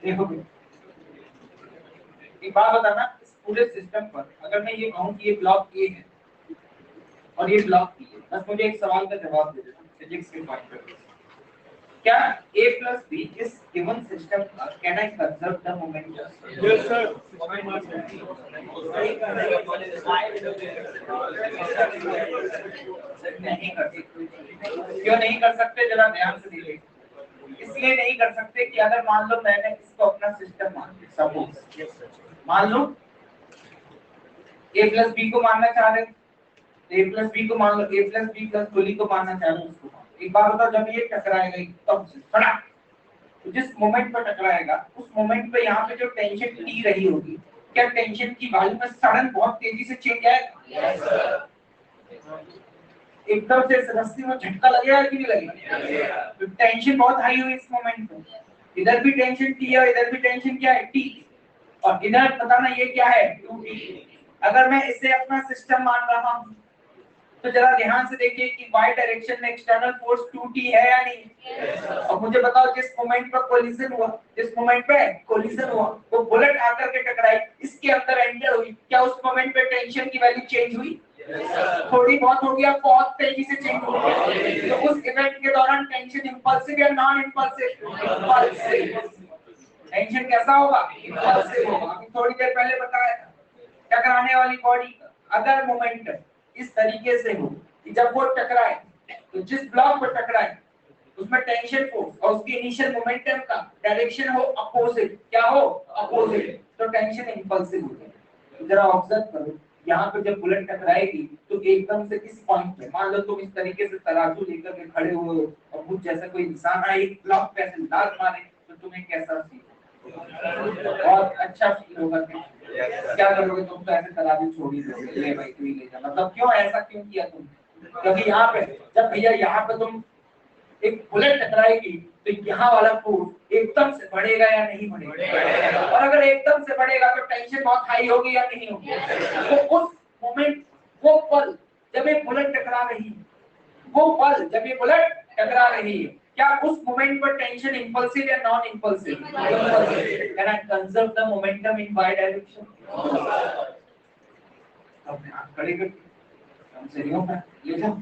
देखो एक बात बताना, इस पूरे सिस्टम पर अगर मैं ये कहूँ कि ये ब्लॉक ए है और ये ब्लॉक बी है, बस मुझे एक सवाल का जवाब दे देना फिजिक्स के पॉइंट ऑफ व्यू से। क्या a plus b is given system can I conserve the moment? Yes sir. नहीं कर सकते। क्यों नहीं कर सकते जरा ध्यान से देखिए। इसलिए नहीं कर सकते कि अगर मान लो मैंने इसको अपना सिस्टम मान लिया, सपोज मान लो a plus b को मानना चाह रहे, ए प्लस बी को मान लो, ए प्लस बी प्लस गोली को मानना चाह रहे हो उसको। एक बार बताओ, जब ये टकराएगा एकदम से फटा, तो जिस मोमेंट पर टकराएगा उस मोमेंट पे यहाँ पे जो टेंशन टी रही होगी, क्या टेंशन की वैल्यू में सडन बहुत तेजी से चेंज आएगा? Yes sir. एकदम से रस्सी में झटका लगेगा कि नहीं लगेगा? तो टेंशन बहुत हाई हुई इस मोमेंट पे, इधर भी टेंशन टी है, इधर भी टेंशन क्या है? टी। और इधर बताना ये क्या है? 2t। अगर मैं इसे अपना सिस्टम मान रहा हूं तो जरा ध्यान से देखिए कि y डायरेक्शन में एक्सटर्नल फोर्स 2t है या नहीं? yes, और मुझे बताओ, जिस मोमेंट पर कोलिजन हुआ, जिस मोमेंट पे कोलिजन हुआ, वो बुलेट आकर के टकराई, इसके अंदर एंटर हुई, क्या उस मोमेंट पे टेंशन की वैल्यू चेंज हुई? yes, थोड़ी बहुत होगी या बहुत तेजी से चेंज हुई? तो उस इवेंट के दौरान टेंशन इंपल्सिव या नॉन इंपल्सिव? इंपल्सिव। टेंशन कैसा होगा? इंपल्सिव होगा। अभी थोड़ी देर पहले बताया था, टकराने वाली बॉडी अगर मोमेंटम इस तरीके से हो कि जब वो टकराए तो जिस ब्लॉक पर टकराए उसमें टेंशन फोर्स और उसके इनिशियल मोमेंटम का डायरेक्शन हो अपोजिट, क्या हो? अपोजिट, तो टेंशन इंपल्सिव हो जाएगी। जरा ऑब्जर्व करो, यहाँ पे जब बुलेट टकराएगी तो एकदम से इस पॉइंट पे, मान लो तुम इस तरीके से तराजू लेकर के खड़े हुए हो और मुझ जैसा कोई इंसान आए एक ब्लॉक पे ऐसे लात मारे, तो तुम्हें कैसा फील? बहुत अच्छा फील होगा। क्या करोगे तुम? तो ऐसे तराजू छोड़ ही दोगे, ले भाई तू ही ले जा। मतलब क्यों ऐसा क्यों किया तुम? क्योंकि यहाँ पे जब भैया यहाँ पे तुम एक बुलेट टकराएगी तो यहाँ वाला फोर्स एकदम से बढ़ेगा या नहीं बढ़ेगा? और अगर एकदम से बढ़ेगा तो टेंशन बहुत हाई होगी या नहीं होगी? तो उस मोमेंट, वो पल जब एक बुलेट टकरा रही है, वो पल जब ये बुलेट टकरा रही है, क्या उस मोमेंट पर टेंशन इंपल्सिव या non impulsive? Impulsive. Can I conserve the momentum in Y direction? अपने हाथ खड़े करके हम सीढ़ियों पे ले जाओ।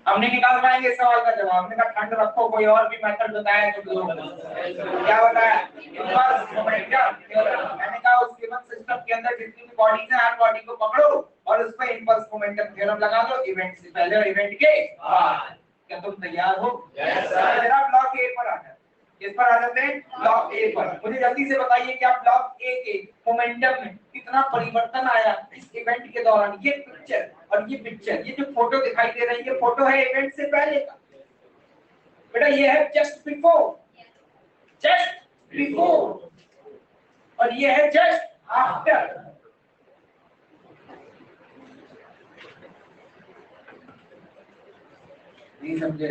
हमने निकाल पाएंगे इस सवाल का जवाब? हमने कहा ठंड रखो, कोई और भी मेथड बताया तो दो। क्या बताया? Inverse momentum theorem. मैंने कहा उस गिवन सिस्टम के अंदर जितनी भी बॉडीज हैं, हर बॉडी को पकड़ो और उस पर इनवर्स मोमेंटम थ्योरम लगा दो, इवेंट से पहले और इवेंट के बाद। क्या तुम तैयार हो? Yes sir. जरा ब्लॉक ए पर आ जाओ। किस पर आ जाते हैं? ब्लॉक ए पर। मुझे जल्दी से बताइए कि आप ब्लॉक ए के मोमेंटम में कितना परिवर्तन आया इस इवेंट के दौरान? ये पिक्चर और ये पिक्चर, ये जो फोटो दिखाई दे रही है, ये फोटो है इवेंट से पहले का बेटा, ये है जस्ट बिफोर, जस्ट बिफोर, और ये है जस्ट आफ्टर। नहीं समझे?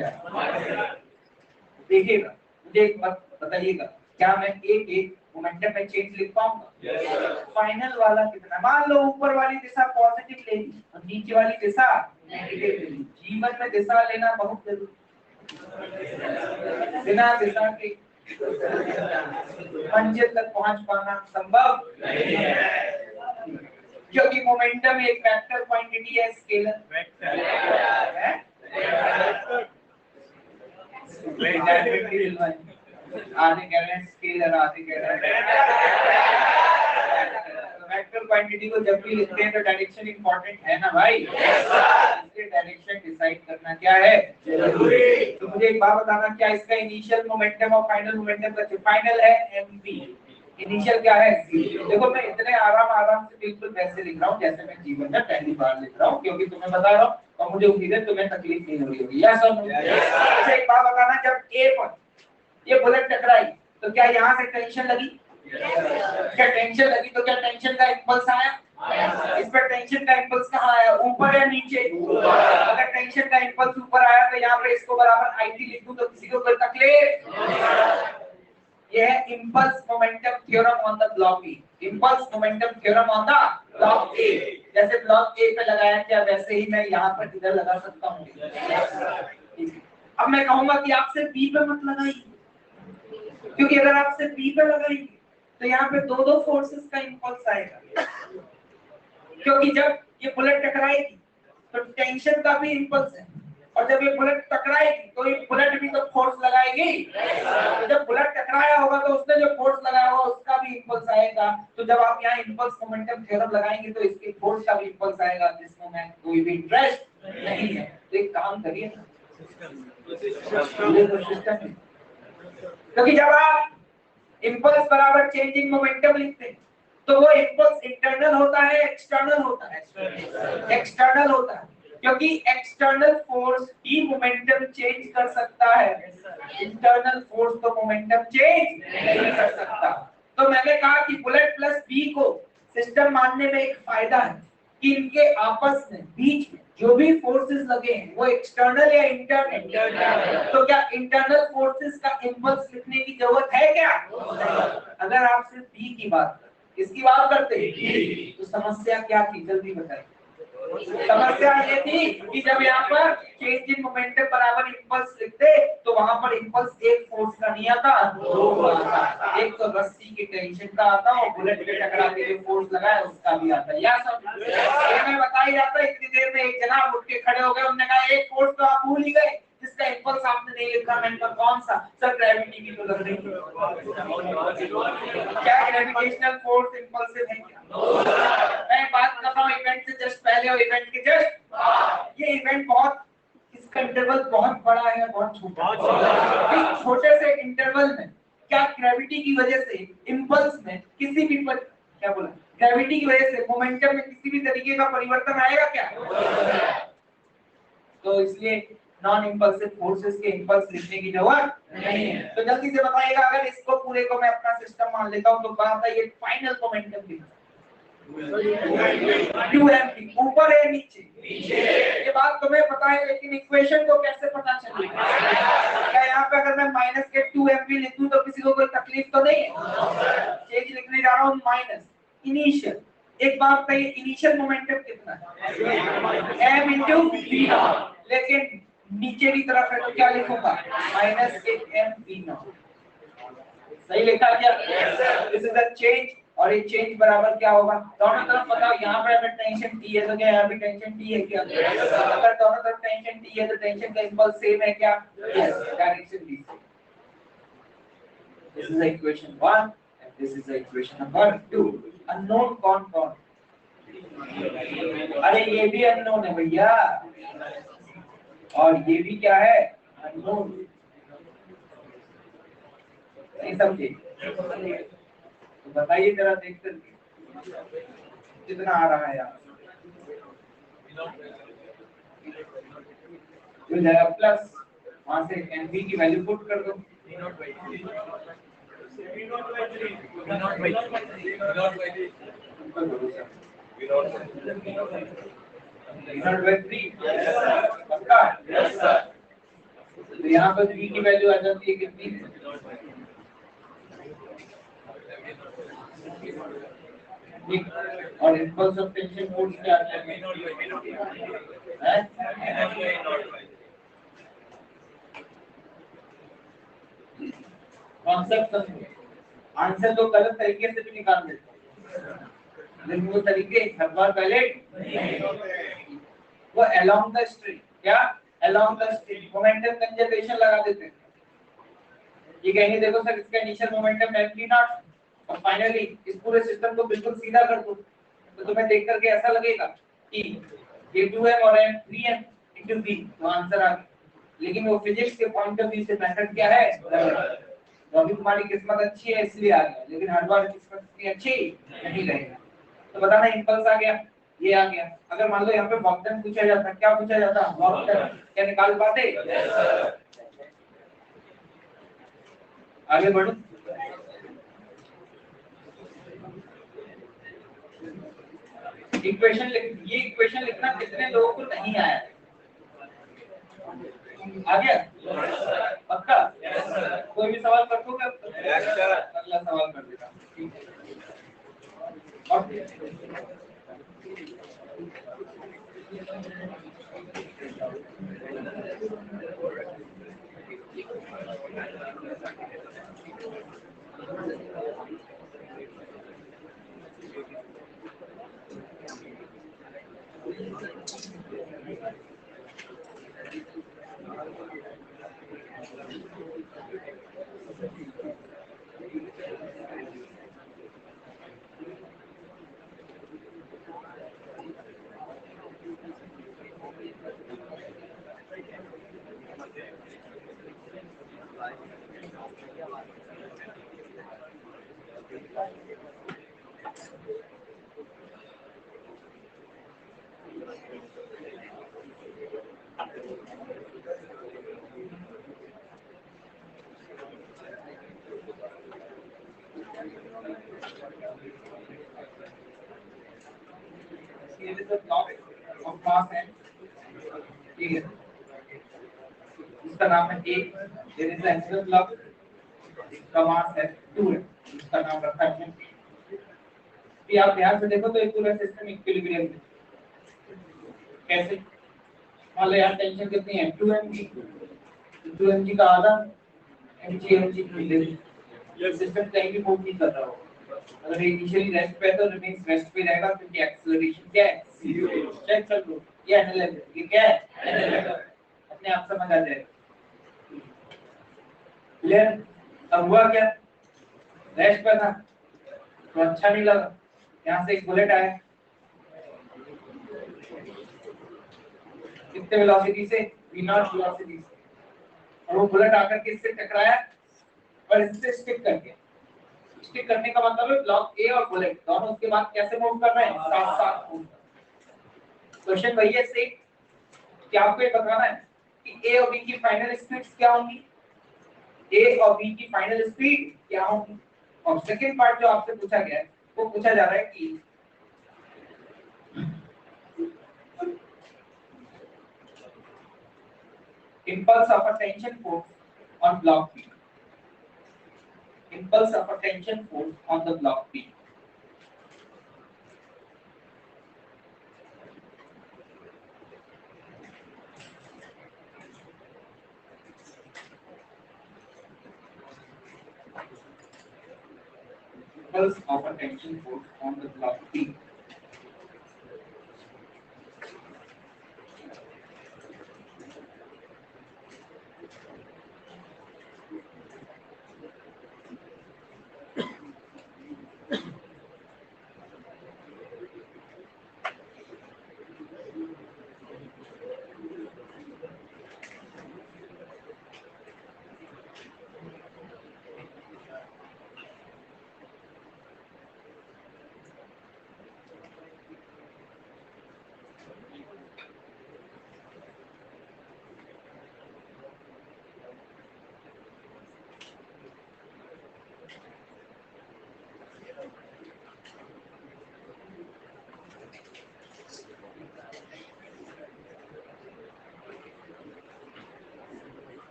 देखिएगा, मुझे एक बात बताइएगा, क्या मैं एक मोमेंटम में चेंज लिख पाऊंगा? yes, फाइनल वाला कितना? मान लो ऊपर वाली दिशा पॉजिटिव ले ली और नीचे वाली दिशा नेगेटिव ले ली। जीवन में दिशा लेना बहुत जरूरी, बिना दिशा के मंजिल तक पहुंच पाना संभव नहीं है, क्योंकि मोमेंटम एक वेक्टर क्वांटिटी है, स्केलर है। आधे कह रहे हैं स्केलर, आधे कह रहे हैं वेक्टर क्वांटिटी को जब भी लिखते हैं तो डायरेक्शन इंपॉर्टेंट है ना भाई? इसलिए डायरेक्शन डिसाइड करना क्या है? जरूरी। तो मुझे एक बात बताना, क्या इसका इनिशियल मोमेंटम और फाइनल मोमेंटम का? फाइनल है mv, इनिशियल क्या है? देखो मैं इतने आराम से बिल्कुल वैसे लिख रहा हूँ जैसे मैं जीवन में पहली बार लिख रहा हूँ, क्योंकि तुम्हें बता रहा हूँ और मुझे उम्मीद है तुम्हें तकलीफ नहीं हो रही होगी। यस और नो? अच्छा एक बात बताना, जब ए पर ये बुलेट टकराई तो क्या यहाँ से टेंशन लगी? क्या टेंशन लगी? तो क्या टेंशन का इंपल्स आया? इस पर टेंशन का इंपल्स कहाँ आया? ऊपर या नीचे? अगर टेंशन का इंपल्स ऊपर आया तो यहाँ पे इसको बराबर IT लिख दूं तो किसी को कोई तकलीफ? ये है impulse momentum theorem on the block A. Impulse momentum theorem on the block ए। जैसे ब्लॉक ए पे लगाया क्या, वैसे ही मैं यहाँ पर इधर लगा सकता हूँ। अब मैं कहूंगा कि आपसे बी पे मत लगाइए, क्योंकि अगर आपसे बी पे लगाएंगे तो यहाँ पे दो फोर्सेस का इंपल्स आएगा, क्योंकि जब ये बुलेट टकराएगी तो टेंशन का भी इंपल्स है, और जब ये बुलेट टकराएगी तो ये बुलेट भी तो फोर्स लगाएगी। तो जब बुलेट टकराया होगा तो उसने जो फोर्स लगाया होगा उसका भी इंपल्स आएगा। तो जब आप यहाँ इंपल्स मोमेंटम थ्योरम लगाएंगे तो इसके फोर्स का भी इंपल्स आएगा, जिसमें मैं कोई भी इंटरेस्ट नहीं है। तो एक काम करिए ना, क्योंकि जब आप इंपल्स बराबर चेंजिंग मोमेंटम लिखते हैं तो वो इंपल्स इंटरनल होता है, एक्सटर्नल होता है? एक्सटर्नल होता है। क्योंकि एक्सटर्नल फोर्स ही मोमेंटम चेंज कर सकता है, इंटरनल फोर्स तो मोमेंटम चेंज नहीं कर सकता। तो मैंने कहा कि बुलेट प्लस बी को सिस्टम मानने में एक फायदा है कि इनके आपस में बीच में जो भी फोर्सेस लगे हैं वो एक्सटर्नल या इंटरनल, तो क्या इंटरनल फोर्सेस का इंपल्स लिखने की जरूरत है क्या? अगर आप सिर्फ बी की बात करते, किसकी बात करते, तो समस्या क्या थी जल्दी बताइए। समस्या ये थी कि जब यहाँ पर चेंज इन मोमेंटम बराबर इंपल्स लिखते तो वहां पर इंपल्स एक फोर्स का नहीं आता, दो आता। एक तो रस्सी की टेंशन का आता और बुलेट के टकरा के जो फोर्स लगा है उसका भी आता है। या सब ये मैं बता ही जाता, इतनी देर में एक जना उठ के खड़े हो गए, उन्होंने कहा एक फोर्स तो आप भूल ही गए जिसका इंपल्स आपने नहीं लिखा। मैंने कहा कौन सा? सर ग्रेविटी की तो लग रही है। क्या ग्रेविटेशनल फोर्स इंपल्सिव है क्या? मैं बात कर रहा हूँ इवेंट से जस्ट पहले और इवेंट के जस्ट। ये इवेंट बहुत, इसका इंटरवल बहुत बड़ा है, बहुत छोटा। इस छोटे से इंटरवल में क्या ग्रेविटी की वजह से इंपल्स में किसी भी क्या बोला, ग्रेविटी की वजह से मोमेंटम में किसी भी तरीके का परिवर्तन आएगा क्या? तो इसलिए नॉन इंपल्सिव फोर्सेस के इंपल्स लिखने की जरूरत नहीं है। तो जल्दी से बताइएगा, अगर इसको पूरे को मैं अपना सिस्टम मान लेता हूं तो बात है ये फाइनल मोमेंटम की 2mv ऊपर है नीचे, ये बात तुम्हें पता है, लेकिन इक्वेशन को कैसे पता चलेगा? क्या यहाँ पे अगर मैं माइनस के 2mv लिखूं तो किसी को कोई तकलीफ तो नहीं है? चेंज लिखने जा रहा हूँ माइनस इनिशियल। एक बात बताइए, इनिशियल मोमेंटम कितना है? m इंटू v नॉट, लेकिन नीचे की तरफ है तो क्या लिखूंगा? माइनस के m v नॉट। सही लिखा क्या? दिस इज द चेंज, और ये चेंज बराबर क्या होगा? दोनों तरफ बताओ, यहाँ पर अगर टेंशन टी है तो क्या यहाँ भी टेंशन टी है क्या? अगर दोनों तरफ टेंशन टी है तो टेंशन का इंपल्स सेम है क्या? Yes, direction the. This is equation 1 and this is equation number 2। Unknown कौन कौन? अरे ये भी अननोन है भैया, और ये भी क्या है? अननोन। नहीं समझे? तो बताइए जरा देख करके कितना आ रहा है यहाँ? जो जाएगा प्लस, वहां से एनवी की वैल्यू पुट कर दो। तो यहाँ पर v की वैल्यू आ जाती है कितनी? और इंपल्स ऑफ टेंशन फोर्स क्या आता है? कॉन्सेप्ट समझो। आंसर तो गलत तरीके से भी निकाल देते, लेकिन वो तरीके हर बार वैलिड नहीं होते। वो अलोंग द स्ट्रिंग, क्या along the string momentum conservation लगा देते हैं। ये कहेंगे देखो सर इसका इनिशियल मोमेंटम mv नॉट, और फाइनली इस पूरे सिस्टम को बिल्कुल सीधा कर दो, तो तुम्हें देख करके ऐसा लगेगा कि ये 2m और m 3m into v, तो आंसर आ गया। लेकिन वो फिजिक्स के पॉइंट ऑफ व्यू से मेथड क्या है? तो अभी तुम्हारी किस्मत अच्छी है इसलिए आ गया, लेकिन हर बार किस्मत इतनी अच्छी नहीं रहेगी। तो बताना इंपल्स आ गया, ये आ गया। अगर मान लो यहाँ पे वर्क डन पूछा जाता, क्या पूछा जाता? वर्क डन, क्या निकाल पाते? आगे बढ़ो। इक्वेशन ये इक्वेशन लिखना कितने लोगों को नहीं आया? आ गया? पक्का? कोई भी सवाल कर दोगे? अगला सवाल कर देता हूँ। मास है, ठीक है, इसका नाम है A, there is axial block, इसका मास है 2 है, इसका नाम रखा है। कि आप ध्यान से देखो तो ये पूरा सिस्टम इक्विलिब्रियम में कैसे, मान लो यार टेंशन कितनी है 2 mg, 2 mg का आधा mg ये सिस्टम कहीं भी मूव नहीं कर रहा हो, अगर इनिशियली रेस्ट पे है तो रिमेन्स रेस्ट पे रहेगा क्योंकि एक्सेलरेशन क्या है 0। चेक कर लो ये एनालाइजर, ये क्या है एनालाइजर, अपने आप समझ आ जाएगा। क्लियर? अब हुआ क्या, रेस्ट पे था तो अच्छा नहीं लगा, यहाँ से एक बुलेट आया कितने वेलोसिटी से v0 वेलोसिटी से, और वो बुलेट आकर के इससे टकराया और इससे स्टिक कर गया। स्टिक करने का मतलब है ब्लॉक ए और बुलेट दोनों उसके बाद कैसे मूव कर रहे हैं, साथ साथ मूव। क्वेश्चन वही है सेम कि आपको ये बताना है कि ए और बी की फाइनल स्पीड्स क्या होंगी, ए और बी की फाइनल स्पीड क्या होंगी। और सेकंड पार्ट जो आपसे पूछा गया है वो पूछा जा रहा है कि impulse of a tension force on block B, impulse of a tension force on the block B, impulse of a tension force on the block B,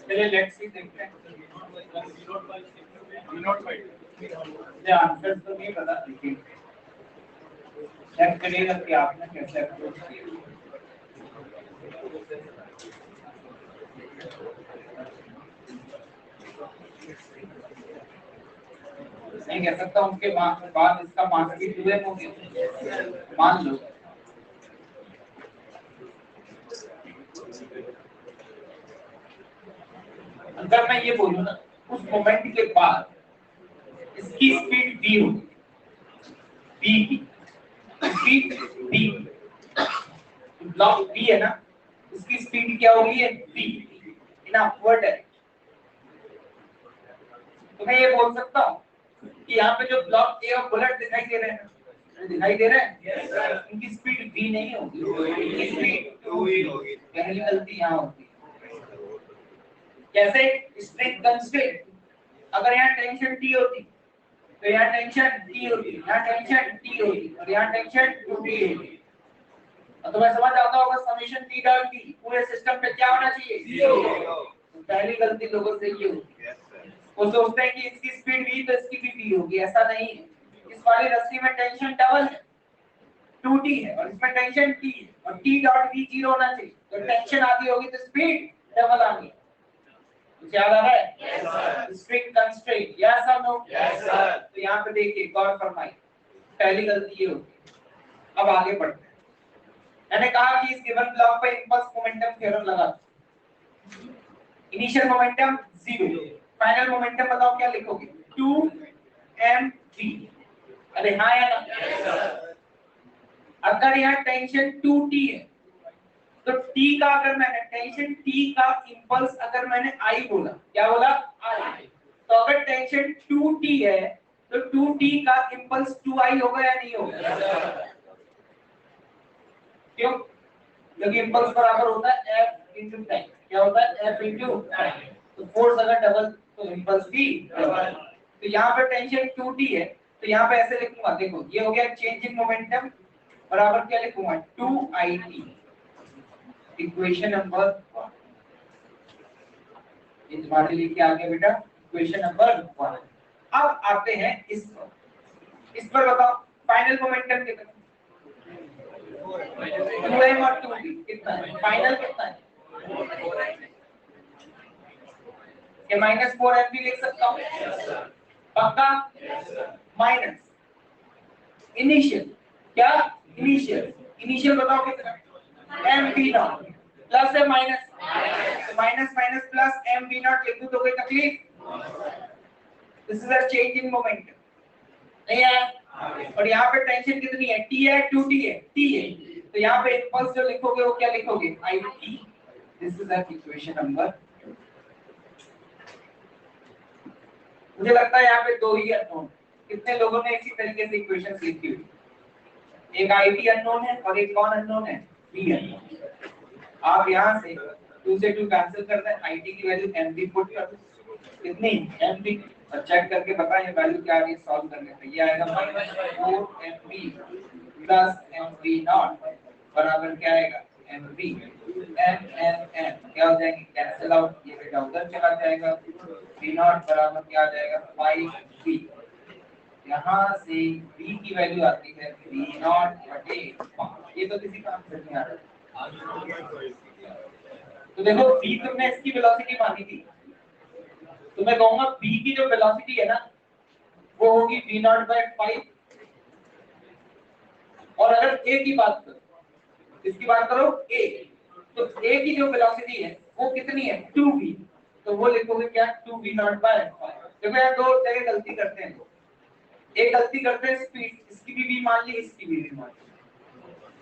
चलिए लेट्स सी देखते हैं मुझे आंसर तो नहीं पता लेकिन चेक करिएगा कि आपने कैसे अप्रोच किया। नहीं कह सकता उनके बाद इसका मार्क्स भी 2m हो गया मान लो, अगर मैं ये बोलूं ना उस मोमेंट के बाद इसकी स्पीड v होगी, v की स्पीड v, ब्लॉक v है ना इसकी स्पीड क्या होगी है v इन अपवर्ड डायरेक्शन। तो मैं ये बोल सकता हूँ कि यहाँ पे जो ब्लॉक ए और बुलेट दिखाई दे रहे हैं, दिखाई दे रहे हैं yes, इनकी स्पीड v नहीं होगी, इनकी स्पीड 2v होगी। पहली गलती यहाँ होती है। कैसे, स्ट्रिंग कंस्ट्रेंट, अगर यहाँ टेंशन T होती तो यहाँ टेंशन T होती, यहाँ टेंशन T होती और यहाँ टेंशन 2T होती। तो मैं समझ आता होगा समेशन टी डॉट टी पूरे सिस्टम पे क्या होना चाहिए 0। पहली गलती लोगों से ये होती है, वो सोचते हैं कि इसकी स्पीड v तो इसकी भी v होगी, ऐसा नहीं है। इस वाली रस्सी में टेंशन डबल है 2t है और इसमें टेंशन t है और t डॉट v 0 होना चाहिए, तो टेंशन आधी होगी तो स्पीड डबल आनी। कुछ याद आ रहा है? Yes sir. Strict constraint, yes और नो? Yes sir. तो यहाँ पे देखिए गौर फरमाइए, पहली गलती ये होगी। अब आगे बढ़ते हैं। मैंने कहा कि इस गिवन ब्लॉक पे इम्पल्स मोमेंटम थ्योरम लगा। इनिशियल मोमेंटम 0, फाइनल मोमेंटम बताओ क्या लिखोगे 2mv। अरे हाँ या ना? Yes sir. अगर यहाँ टेंशन 2t है तो t का अगर मैंने टेंशन t का इंपल्स अगर मैंने I बोला, क्या बोला I, तो अगर टेंशन 2t है तो 2t का इंपल्स 2I होगा या नहीं होगा? क्यों? क्योंकि इंपल्स बराबर होता है f into टाइम। क्या होता है f into टाइम। तो फोर्स अगर डबल तो इंपल्स भी डबल। तो यहाँ पे टेंशन 2t है तो यहाँ पे ऐसे लिखूंगा, देखो ये हो गया चेंज इन मोमेंटम बराबर क्या लिखूंगा 2it। इक्वेशन नंबर 1 ये तुम्हारे लिए क्या आ गया बेटा, इक्वेशन नंबर 1। अब आते हैं इस पर बताओ फाइनल मोमेंटम कितना 2m और 2v कितना है, फाइनल कितना है? क्या -4m भी लिख सकता हूँ? पक्का? माइनस इनिशियल, क्या इनिशियल बताओ कितना mv0 प्लस है minus, minus minus plus mv0 लिख दूं तो कोई तकलीफ? This is a change in momentum, नहीं है? और यहाँ पे टेंशन कितनी है t है 2t है t है, तो यहाँ पे इंपल्स जो लिखोगे वो क्या लिखोगे it। This is the equation number. मुझे लगता है यहाँ पे दो ही अननोन, कितने लोगों ने इसी तरीके से इक्वेशंस लिखी हुई? एक it अननोन है और एक कौन अननोन है v अननोन। आप यहाँ से 2 से 2 कैंसिल कर दें, it की वैल्यू mv पुट कर दो, कितनी mv, और चेक करके बता ये वैल्यू क्या आ रही है सॉल्व करने पे। ये आएगा -4mv प्लस mv0 बराबर क्या आएगा mv m क्या हो जाएगी कैंसिल आउट, ये बेटा उधर चला जाएगा, v0 बराबर क्या आ जाएगा 5v। यहाँ से v की वैल्यू आती है v0/5। ये तो किसी काम से नहीं आ रहा। तो देखो v तुमने इसकी वेलोसिटी मानी थी, तो मैं कहूंगा v की जो वेलोसिटी है ना वो होगी v0/5। और अगर a की बात करो, इसकी बात करो a, तो a की जो वेलोसिटी है वो कितनी है 2v, तो वो लिखोगे क्या 2v0/5। देखो यार दो जगह गलती करते हैं लोग, एक गलती करते हैं स्पीड, इसकी भी v मान ली इसकी भी v मान ली।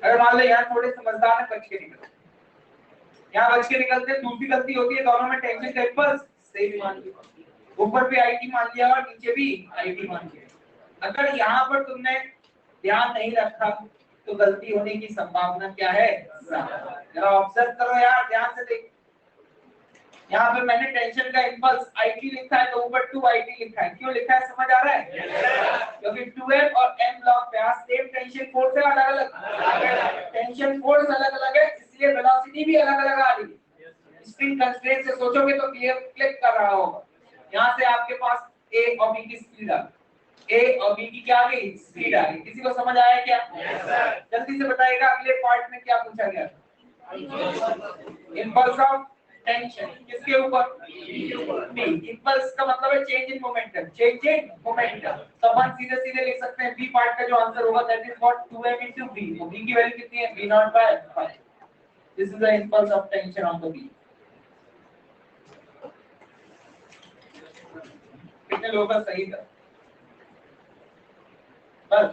अगर मान लो यहाँ थोड़े समझदार है बच के निकलते, यहाँ बच के निकलते, दूसरी गलती होती है दोनों में टेंशन का इंपल्स सेम मान लिया, ऊपर भी it मान लिया और नीचे भी it मान लिया। अगर यहाँ पर तुमने ध्यान नहीं रखा तो गलती होने की संभावना क्या है, जरा ऑब्जर्व करो यार ध्यान से देख। यहाँ पे मैंने टेंशन का इंपल्स it लिखा है तो ऊपर 2it लिखा है, क्यों लिखा है समझ आ रहा है? क्योंकि 2m और m ब्लॉक पे सेम टेंशन फोर्स है, अलग अलग टेंशन फोर्स अलग अलग है, इसलिए वेलोसिटी भी अलग अलग आ रही है। स्प्रिंग कंस्ट्रेंट से सोचोगे तो क्लिक कर रहा होगा। यहाँ से आपके पास a और b की स्पीड आ गई, a और b की क्या आ गई स्पीड आ गई। किसी को समझ आया क्या? जल्दी से बताइएगा अगले पार्ट में क्या पूछा गया? इंपल्स ऑफ टेंशन किसके ऊपर b। इंपल्स का मतलब है change in momentum, change in momentum. तो अपन सीधे सीधे लिख सकते हैं b पार्ट का जो आंसर होगा that is what 2m into v। तो b की वैल्यू कितनी है v0/5। This is the impulse of tension on the b। कितने लोगों का सही था? बस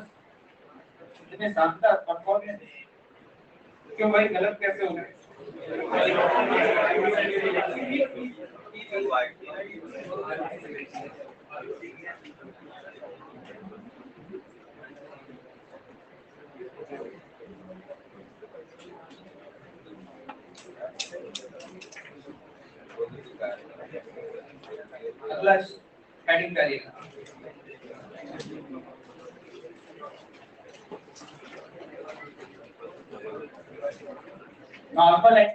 इतने शानदार परफॉर्मेंस, क्यों भाई गलत कैसे हो गए? अगला हेडिंग करिएगा। normal and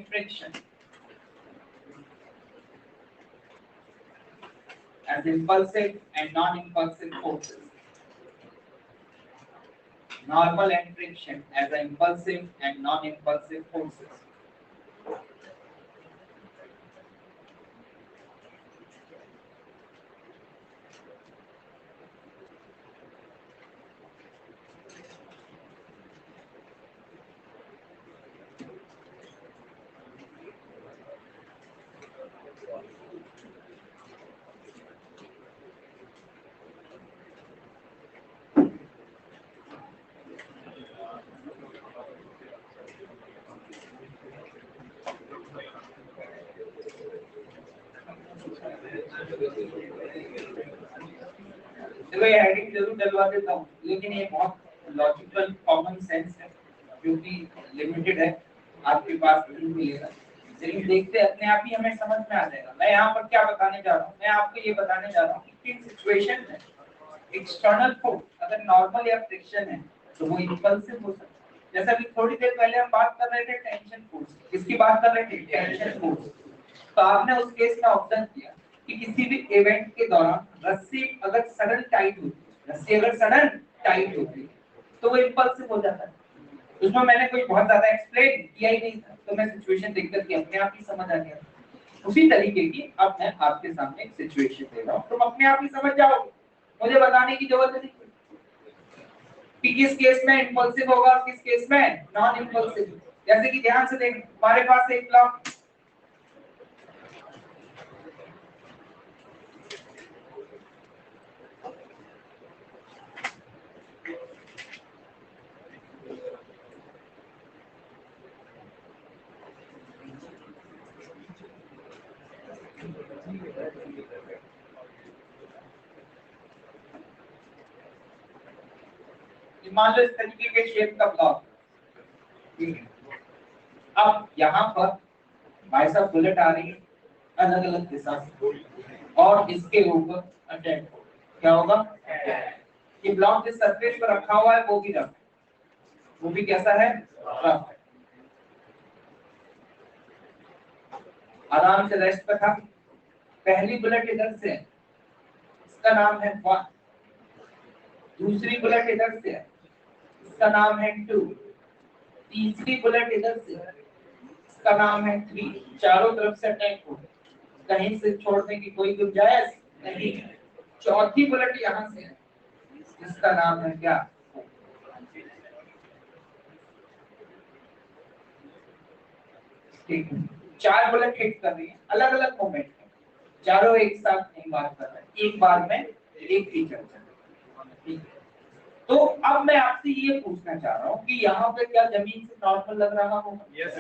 friction as impulsive and non-impulsive forces. Normal and friction as impulsive and non-impulsive forces. देखो ये हेडिंग जरूर डलवा देता हूँ, लेकिन ये बहुत लॉजिकल कॉमन सेंस है जो कि लिमिटेड है, आपके पास नहीं मिलेगा, लेकिन देखते अपने आप ही हमें समझ में आ जाएगा। मैं यहाँ पर क्या बताने जा रहा हूँ, मैं आपको ये बताने जा रहा हूँ कि किन सिचुएशन में एक्सटर्नल फोर्स अगर नॉर्मल या फ्रिक्शन है तो वो इंपल्सिव हो सकता है। जैसा कि थोड़ी देर पहले हम बात कर रहे थे टेंशन फोर्स, किसकी बात कर रहे थे? Tension force. तो आपने उस केस में ऑब्जर्व किया कि किसी भी इवेंट के दौरान रस्सी अगर सडन टाइट होती है तो वो इंपल्सिव हो जाता है। उसमें मैंने कोई बहुत ज्यादा एक्सप्लेन किया ही नहीं था, तो मैं सिचुएशन देखकर के अपने आप ही समझ आ गया। उसी तरीके की अब मैं आपके सामने एक सिचुएशन दे रहा हूँ, तुम अपने आप ही समझ जाओगे, मुझे बताने की जरूरत नहीं कि किस केस में इंपल्सिव होगा और किस केस में नॉन इंपल्सिव। जैसे कि ध्यान से देख, हमारे पास एक ब्लॉक मान लो इस तरीके के शेप का ब्लॉक, ठीक है। अब यहाँ पर भाई साहब बुलेट आ रही है अलग अलग दिशा से और इसके ऊपर अटैक हो, क्या होगा? ये ब्लॉक जिस सरफेस पर रखा हुआ है वो भी रफ, वो भी कैसा है? रफ है। आराम से रेस्ट पर था। पहली बुलेट इधर से है, इसका नाम है 1। दूसरी बुलेट इधर से है, इसका नाम है 2। तीसरी बुलेट इधर से है, इसका नाम है 3। चारों तरफ से अटैक हो, कहीं से छोड़ने की कोई गुंजाइश नहीं है। चौथी बुलेट यहाँ से है, इसका नाम है क्या? ठीक है। 4 बुलेट हिट कर रही है अलग अलग मोमेंट में, चारों एक साथ नहीं बात कर रहे, एक बार में एक ही चर्चा। ठीक है। तो अब मैं आपसे ये पूछना चाह रहा हूँ कि यहाँ पे क्या जमीन से नॉर्मल लग रहा होगा? yes,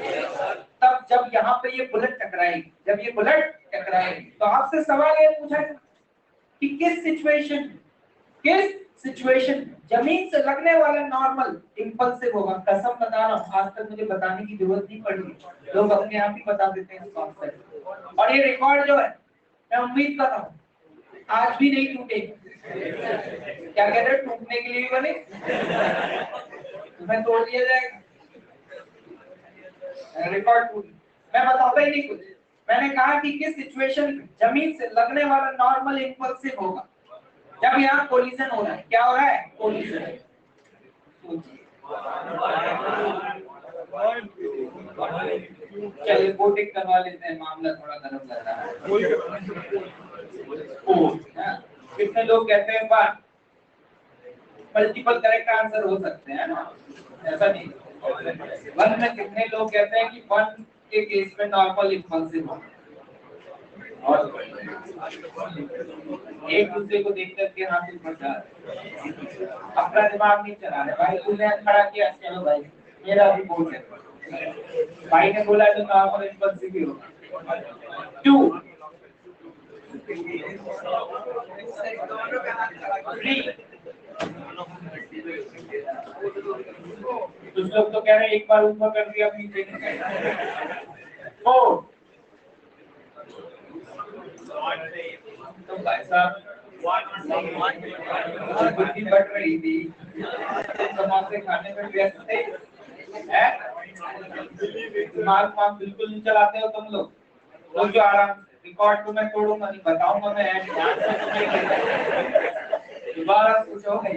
तब जब यहाँ पे ये बुलेट टकराएगी, जब ये बुलेट टकराएगी तो आपसे सवाल ये पूछा कि किस सिचुएशन जमीन से लगने वाला नॉर्मल इंपल्सिव होगा? कसम बता रहा हूँ, आज तक मुझे बताने की जरूरत नहीं पड़ी, लोग अपने आप ही बता देते हैं कॉन्सेप्ट। और ये रिकॉर्ड जो है मैं उम्मीद कर रहा हूँ आज भी नहीं टूटेगी। क्या कहते हैं, टूटने के लिए भी बने, तुम्हें तोड़ दिया जाएगा, रिकॉर्ड टूट। मैं बताता ही नहीं कुछ, मैंने कहा कि किस सिचुएशन जमीन से लगने वाला नॉर्मल इंपल्सिव होगा? जब यहाँ कोलिजन हो रहा है, क्या हो रहा है? कोलिजन। चलिए कोटिंग करवा लेते हैं, मामला थोड़ा गर्म लग रहा है। कितने लोग कहते हैं बात मल्टीपल करेक्ट आंसर हो सकते हैं ना, ऐसा नहीं। वन में कितने लोग कहते हैं कि वन के केस में नॉर्मल इंपल्सिव हो, और एक दूसरे को देख करके हाथ ऊपर जा रहे, अपना दिमाग नहीं चला रहे। भाई तूने खड़ा किया, चलो भाई मेरा भी बोल है, भाई ने बोला तो नॉर्मल इंपल्सिव ही होगा। 2 3 कुछ लोग तो कह रहे हैं एक बार ऊपर कर दिया पीछे। 4 तो भाई साहब बुद्धि बढ़ रही थी, समोसे खाने में व्यस्त थे, दिमाग वाग बिल्कुल नहीं चलाते हो तुम लोग। तो जो आराम रिकॉर्ड तो मैं तोड़ूंगा नहीं, बताऊंगा मैं ऐड ध्यान से सुनिएगा, दोबारा सोचोगे।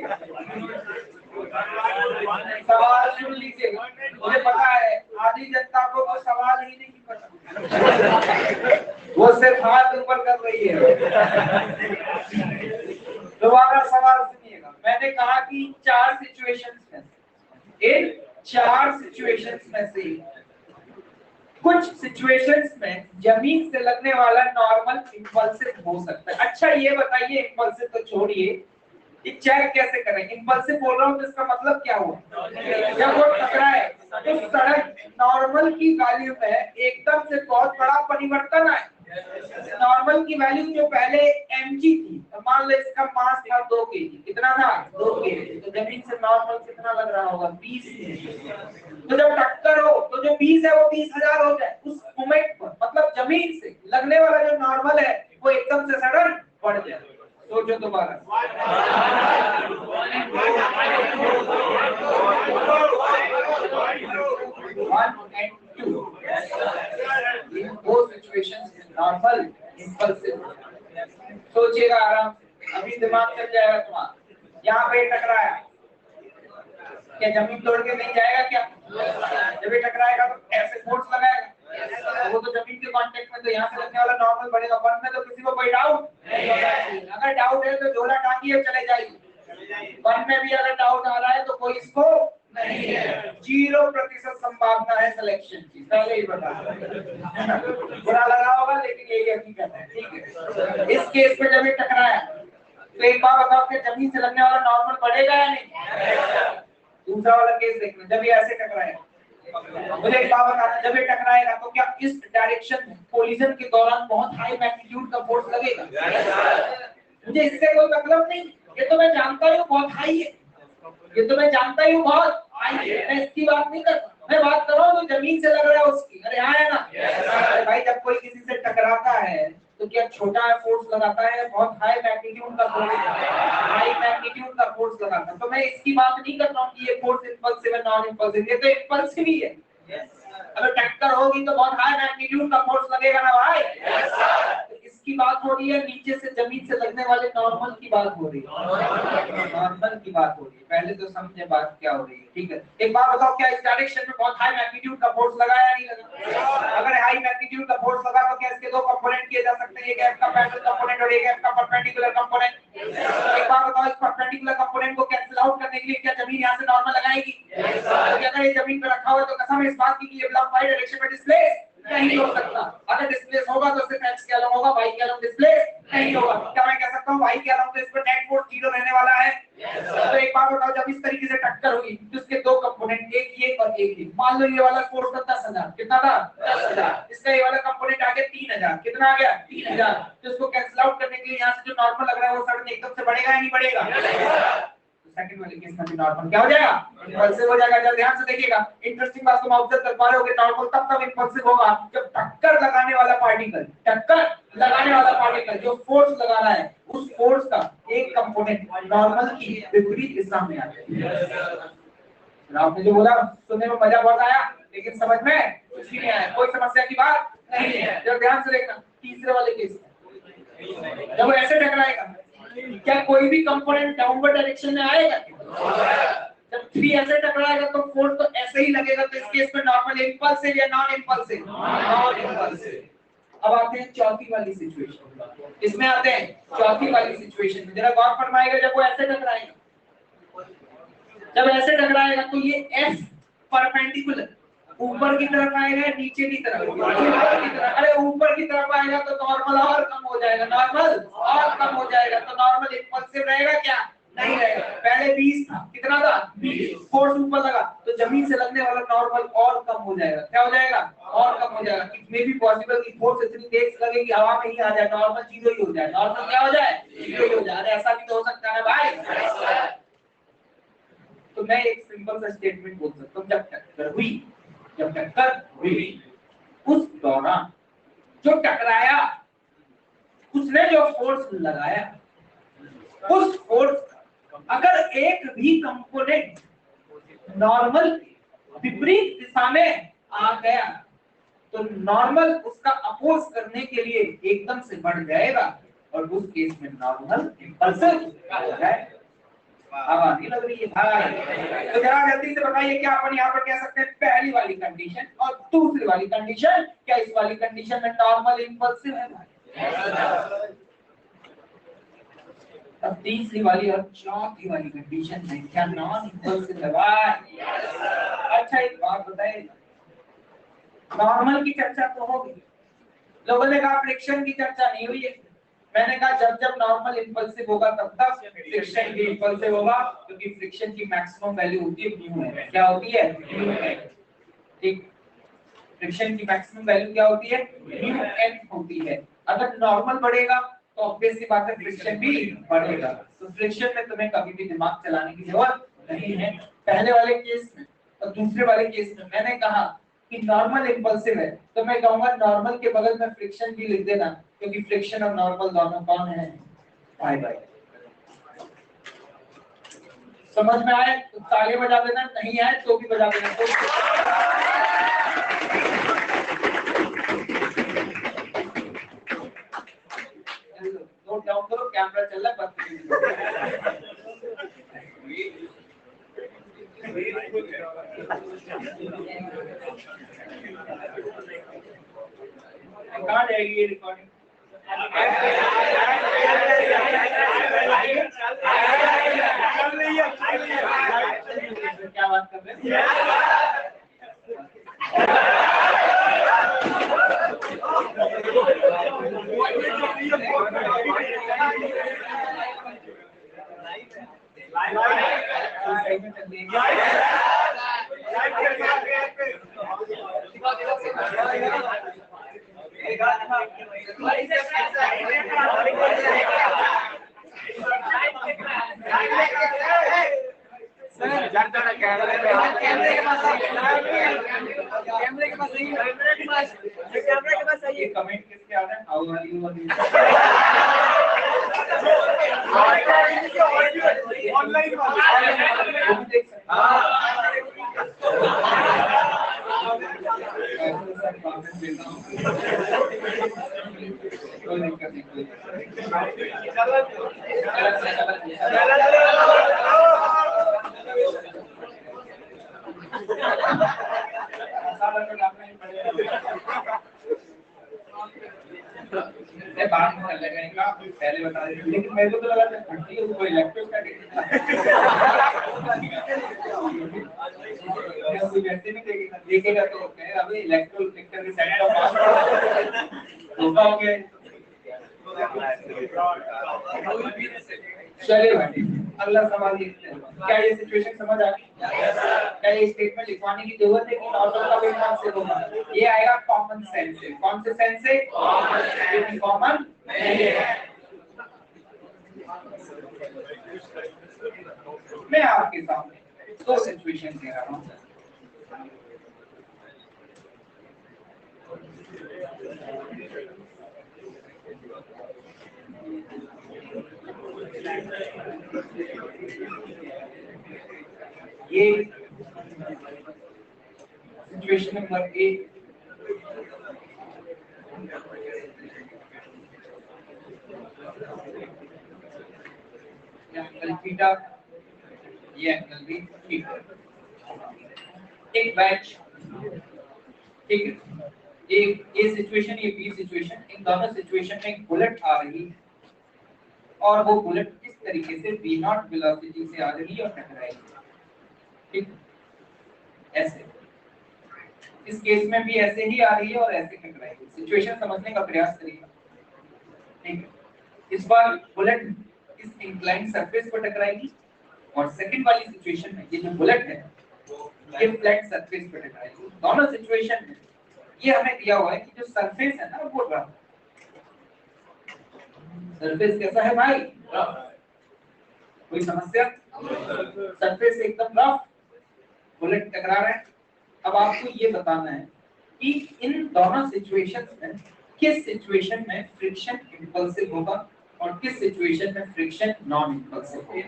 सवाल सुन लीजिए, मुझे पता है आधी जनता को तो सवाल ही नहीं पता, वो सिर्फ हाथ ऊपर कर रही है। दोबारा सवाल सुनिएगा, मैंने कहा कि 4 सिचुएशंस में, इन 4 सिचुएशंस में से कुछ सिचुएशंस में जमीन से लगने वाला नॉर्मल इंपल्सिव हो सकता है। अच्छा ये बताइए, इंपल्सिव तो छोड़िए, ये चेक कैसे करें? इंपल्सिव बोल रहा हूँ तो इसका मतलब क्या हुआ? जब वो टकराए तो सड़क नॉर्मल की वैल्यू में एकदम से बहुत बड़ा परिवर्तन आए। नॉर्मल की वैल्यू जो पहले mg थी, तो मान लो इसका मास था 2 kg, कितना था? 2 kg। तो जमीन से नॉर्मल कितना लग रहा होगा? 20। तो जब टक्कर हो तो जो 20 है वो 20,000 हो जाए उस मोमेंट पर, मतलब जमीन से लगने वाला जो नॉर्मल है वो एकदम से सडन बढ़ जाए। सोचो दोबारा। 1 and 2 वो सिचुएशंस नॉर्मल इंपल्सिव। सोचिएगा आराम से, अभी दिमाग चल जाएगा तुम्हारा। यहाँ पे टकराया, क्या जमीन तोड़ के नहीं जाएगा क्या? जब ये टकराएगा तो ऐसे फोर्स लगाएगा, वो तो जमीन के कांटेक्ट में, तो यहाँ से लगने वाला नॉर्मल बढ़ेगा। वन में तो किसी को कोई डाउट नहीं, अगर डाउट है तो झोला टांगिए चले जाइए। वन में भी अगर डाउट आ रहा है तो कोई इसको नहीं है, 0% संभावना है सिलेक्शन की, पहले ही बता। बुरा लगा होगा लेकिन यही हकीकत है, ठीक है। इस केस में जब ये टकराया तो एक बार बताओ कि जमीन से लगने वाला नॉर्मल बढ़ेगा या नहीं? दूसरा वाला केस देखना, जब ये ऐसे टकराएगा, मुझे एक बात बताना, जब ये टकराएगा तो क्या इस डायरेक्शन में कोलिजन के दौरान बहुत हाई मैग्नीट्यूड का फोर्स लगेगा? मुझे इससे कोई मतलब नहीं, ये तो मैं जानता हूँ बहुत हाई है, ये तो मैं जानता ही हूँ बहुत हाई है, मैं इसकी बात नहीं करता, मैं बात कर रहा हूँ जो जमीन से लग रहा है उसकी। अरे हाँ है ना भाई, जब कोई किसी से टकराता है तो क्या छोटा फोर्स लगाता है, बहुत हाई मैग्नीट्यूड का फोर्स, हाई मैग्नीट्यूड का फोर्स लगाता है। तो मैं इसकी बात नहीं कर रहा हूँ कि ये फोर्स इंपल्सिव है नॉन इंपल्सिव, ये तो इंपल्सिव ही है। अगर टक्कर होगी तो बहुत हाई मैग्नीट्यूड का फोर्स लगेगा ना भाई। तो इसकी बात हो रही है, नीचे से जमीन से लगने वाले नॉर्मल की बात हो रही है, नॉर्मल की बात हो रही है। पहले तो समझे बात क्या हो रही है, ठीक है। एक बात बताओ, क्या इस डायरेक्शन में बहुत हाई मैग्नीट्यूड का फोर्स लगा या नहीं लगा? अगर हाई मैग्नीट्यूड का फोर्स लगा तो क्या इसके 2 कंपोनेंट किए जा सकते हैं, एक है इसका पैरेलल कंपोनेंट और एक है इसका परपेंडिकुलर कंपोनेंट। एक बात बताओ, इस परपेंडिकुलर कंपोनेंट को कैंसिल आउट करने के लिए क्या जमीन यहाँ से नॉर्मल लगाएगी? अगर ये जमीन पर रखा हुआ तो कसम इस बात की कि ये ब्लॉक वाई डायरेक्शन में डिस्प्लेस नहीं हो सकता। अगर डिस्प्लेस होगा तो सिर्फ x के अलोंग होगा, y के अलोंग डिस्प्लेस नहीं होगा। क्या मैं कह सकता हूँ y के अलोंग तो इस पर नेट फोर्स 0 रहने वाला है? तो एक बात बताओ, जब इस तरीके से टक्कर हुई तो इसके 2 कंपोनेंट, एक ये और एक ये, मान लो ये वाला फोर्स था 10,000, कितना था? 10,000। इसका ये वाला कंपोनेंट आ गया 3,000, कितना आ गया? 3,000। तो इसको कैंसिल आउट करने के लिए यहाँ से जो नॉर्मल लग रहा है वो सडन एकदम से बढ़ेगा या नहीं बढ़ेगा? सेकंड वाले केस में भी नॉर्मल क्या हो जाएगा? इंपल्सिव हो जाएगा। जब ध्यान से देखिएगा, इंटरेस्टिंग बात तुम ऑब्जर्व कर पा रहे होगे, नॉर्मल तब इंपल्सिव होगा जब टक्कर लगाने वाला पार्टिकल, टक्कर लगाने वाला पार्टिकल जो फोर्स लगा रहा है उस फोर्स का एक कंपोनेंट नॉर्मल की विपरीत दिशा में आ जाए। आपने जो बोला सुनने में मजा बहुत आया, लेकिन समझ में कुछ भी नहीं आया, कोई समस्या की बात नहीं है। जब ध्यान से देखना, तीसरे वाले केस में जब वो ऐसे टकराएगा, क्या कोई भी कंपोनेंट डाउनवर्ड डायरेक्शन में आएगा? जब 3 ऐसे टकराएगा तो फोर्स तो ऐसे ही लगेगा। तो इस केस में नॉर्मल इंपल्सिव या नॉन इंपल्सिव? Non impulsive. अब आते हैं चौथी वाली सिचुएशन, इसमें आते हैं चौथी वाली सिचुएशन में, जरा गौर फरमाइएगा। जब वो ऐसे टकराएगा, जब ऐसे टकराएगा तो ये F परपेंडिकुलर ऊपर की तरफ आएगा, नीचे की तरफ? ऊपर की तरफ। अरे ऊपर की तरफ आएगा तो नॉर्मल और कम हो जाएगा, नॉर्मल और कम हो जाएगा। तो नॉर्मल इंपल्सिव रहेगा क्या? नहीं रहेगा। पहले 20 था, कितना था? 20। फोर्स ऊपर लगा तो जमीन से लगने वाला नॉर्मल और कम हो जाएगा। क्या हो जाएगा? और कम हो जाएगा। इट मे बी पॉसिबल कि फोर्स इतनी तेज लगे कि हवा में ही आ जाए, नॉर्मल 0 ही हो जाए। नॉर्मल क्या हो जाए? 0 ही हो जाए। अरे ऐसा भी तो हो सकता है भाई। तो मैं एक सिंपल सा स्टेटमेंट बोल सकता हूँ, जब टक्कर हुई उस दौरान जो टकराया उसने जो फोर्स लगाया, उस फोर्स अगर एक भी कंपोनेंट नॉर्मल विपरीत दिशा में आ गया तो नॉर्मल उसका अपोज करने के लिए एकदम से बढ़ जाएगा और उस केस में नॉर्मल इंपल्सिव हो जाए। आवाज नहीं लग रही है भाई? तो जरा जल्दी से बताइए क्या अपन यहाँ पर कह सकते हैं पहली वाली कंडीशन और दूसरी वाली कंडीशन, क्या इस वाली कंडीशन में नॉर्मल इंपल्सिव है भाई? अब तीसरी वाली और चौथी वाली कंडीशन में क्या नॉन इंपल्सिव है भाई? अच्छा एक बात बताइए, नॉर्मल की चर्चा तो होगी, लोगों ने कहा फ्रिक्शन की चर्चा नहीं हुई है। मैंने कहा जब जब नॉर्मल इंपल्सिव होगा तब तक फ्रिक्शन भी इंपल्सिव होगा, क्योंकि फ्रिक्शन की मैक्सिमम वैल्यू होती है म्यू है। क्या होती है? म्यू है। ठीक, फ्रिक्शन की मैक्सिमम वैल्यू क्या होती है? म्यू एन होती है। अगर नॉर्मल बढ़ेगा तो ऑब्वियस सी बात है फ्रिक्शन भी बढ़ेगा। तो फ्रिक्शन में तुम्हें कभी भी दिमाग चलाने की जरूरत नहीं है। पहले वाले केस में और दूसरे वाले केस में मैंने कहा कि नॉर्मल इंपल्सिव है तो मैं कहूंगा नॉर्मल के बगल में फ्रिक्शन भी लिख देना, क्योंकि फ्रिक्शन और नॉर्मल दोनों कौन है? Bye bye. समझ में आए तो ताली बजा देना, नहीं आए तो भी बजा देना। नोट डाउन करो, कैमरा चल रहा है, कहाँ जाएगी ये रिकॉर्डिंग? क्या बात कर रहे हैं? कमेंट किसके आ रहे हैं? हाउ आर यू ऑनलाइन देख सकते कोई दिक्कत नहीं। बात में लगेगा पहले बता दें, लेकिन मेरे को तो लगा था घंटी है वो इलेक्ट्रिक का वैसे नहीं देखेगा तो कहे अभी इलेक्ट्रिक सेक्टर के साइड का धोखा हो गया। चलिए भाई अगला सवाल देखते हैं, क्या ये सिचुएशन समझ आ गई? क्या ये स्टेटमेंट लिखवाने की जरूरत है कि नॉर्मल का भी कौन से होगा? ये आएगा कॉमन सेंस से। कौन से सेंस से? कॉमन नहीं है। मैं आपके सामने दो सिचुएशन दे रहा हूँ। ये सिचुएशन नंबर 1, एंगल थीटा, ये एंगल भी थीटा। एक बैच, ठीक है, एक ए सिचुएशन, ये बी सिचुएशन। इन दोनों सिचुएशन में एक बुलेट आ रही है और वो बुलेट किस तरीके से v नॉट वेलोसिटी से आ रही है और टकराएगी। ठीक, ऐसे इस केस में भी ऐसे ही आ रही है और ऐसे टकराएगी। सिचुएशन समझने का प्रयास करिए। ठीक, इस बार बुलेट इस इंक्लाइंड सरफेस पर टकराएगी और सेकंड वाली सिचुएशन में ये जो बुलेट है ये फ्लैट सरफेस पर टकराएगी। दोनों सिचुएशन में ये हमें दिया हुआ है कि जो सरफेस है ना वो रफ, सरफेस कैसा है भाई? कोई समस्या? सरफेस एकदम रफ, बुलेट टकरा रहा है। अब आपको ये बताना है कि इन दोनों सिचुएशंस में किस सिचुएशन में फ्रिक्शन इंपल्सिव होगा और किस सिचुएशन में फ्रिक्शन नॉन इंपल्सिव होगा।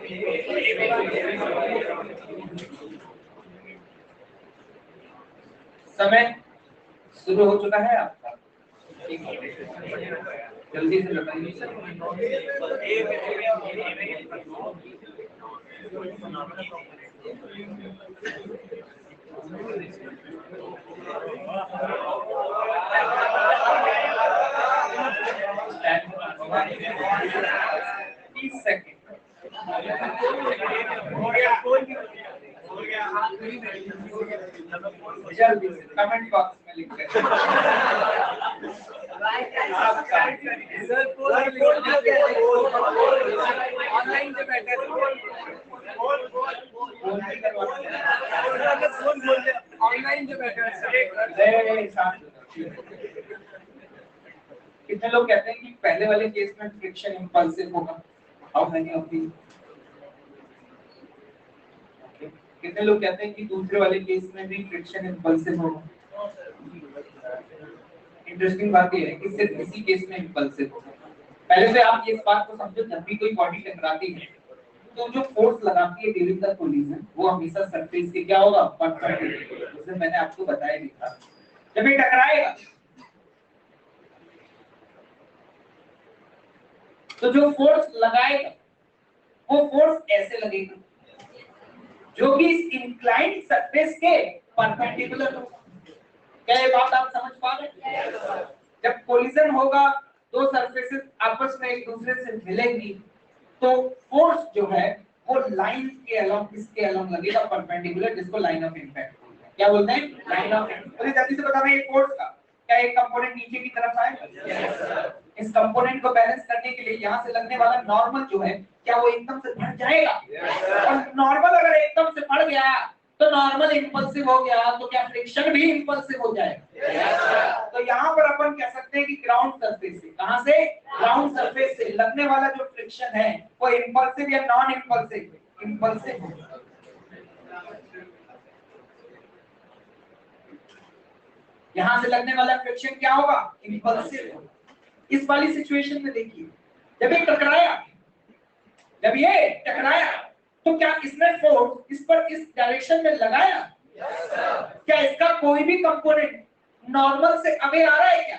समय शुरू हो चुका है आपका, जल्दी से बताइए। जल्दी से कमेंट बॉक्स में लिख दें। ऑनलाइन से बैठे ऑनलाइन से बैठे कितने लोग कहते हैं कि पहले वाले केस में फ्रिक्शन इंपल्सिव होगा? How many of you? कितने लोग कहते हैं कि दूसरे वाले केस में भी फ्रिक्शन इंपल्सिव होगा? इंटरेस्टिंग बात ये है कि सिर्फ इसी केस में इंपल्सिव होगा। पहले से आप इस बात को समझो, जब भी कोई बॉडी टकराती है तो जो फोर्स लगाती है ड्यूरिंग द कोलिजन वो हमेशा सरफेस के क्या होगा? परपेंडिकुलर। जैसे मैंने आपको बताया भी था, जब ये टकराएगा तो जो फोर्स लगाएगा वो फोर्स ऐसे लगेगा जो कि इस इंक्लाइंड सरफेस के परपेंडिकुलर होगा। क्या ये बात आप समझ पा रहे हैं? जब कोलिजन होगा दो सरफेसेस आपस में एक दूसरे से मिलेंगी तो फोर्स जो है वो लाइन के अलोंग, किसके अलोंग लगेगा? परपेंडिकुलर, जिसको लाइन ऑफ इंपैक्ट बोलते हैं। क्या बोलते हैं? Line of impact. तो जल्दी से बताना ये फोर्स का क्या एक कंपोनेंट नीचे की तरफ आएगा? इस कंपोनेंट को बैलेंस करने के लिए यहाँ से लगने वाला नॉर्मल जो है क्या वो एकदम से बढ़ जाएगा? और नॉर्मल अगर एकदम से बढ़ गया तो नॉर्मल इंपल्सिव हो गया तो क्या फ्रिक्शन भी इंपल्सिव हो जाएगा? तो यहाँ पर अपन कह सकते हैं कि ग्राउंड सरफेस से, कहां से? ग्राउंड सरफेस से लगने वाला जो फ्रिक्शन है वो इंपल्सिव या नॉन इंपल्सिव? इंपल्सिव। यहाँ से लगने वाला फ्रिक्शन क्या होगा? इंपल्सिव। इस वाली सिचुएशन में देखिए, जब ये टकराया तो क्या इसने फोर्स इस पर इस डायरेक्शन में लगाया? क्या इसका कोई भी कंपोनेंट नॉर्मल से अवे आ रहा है क्या?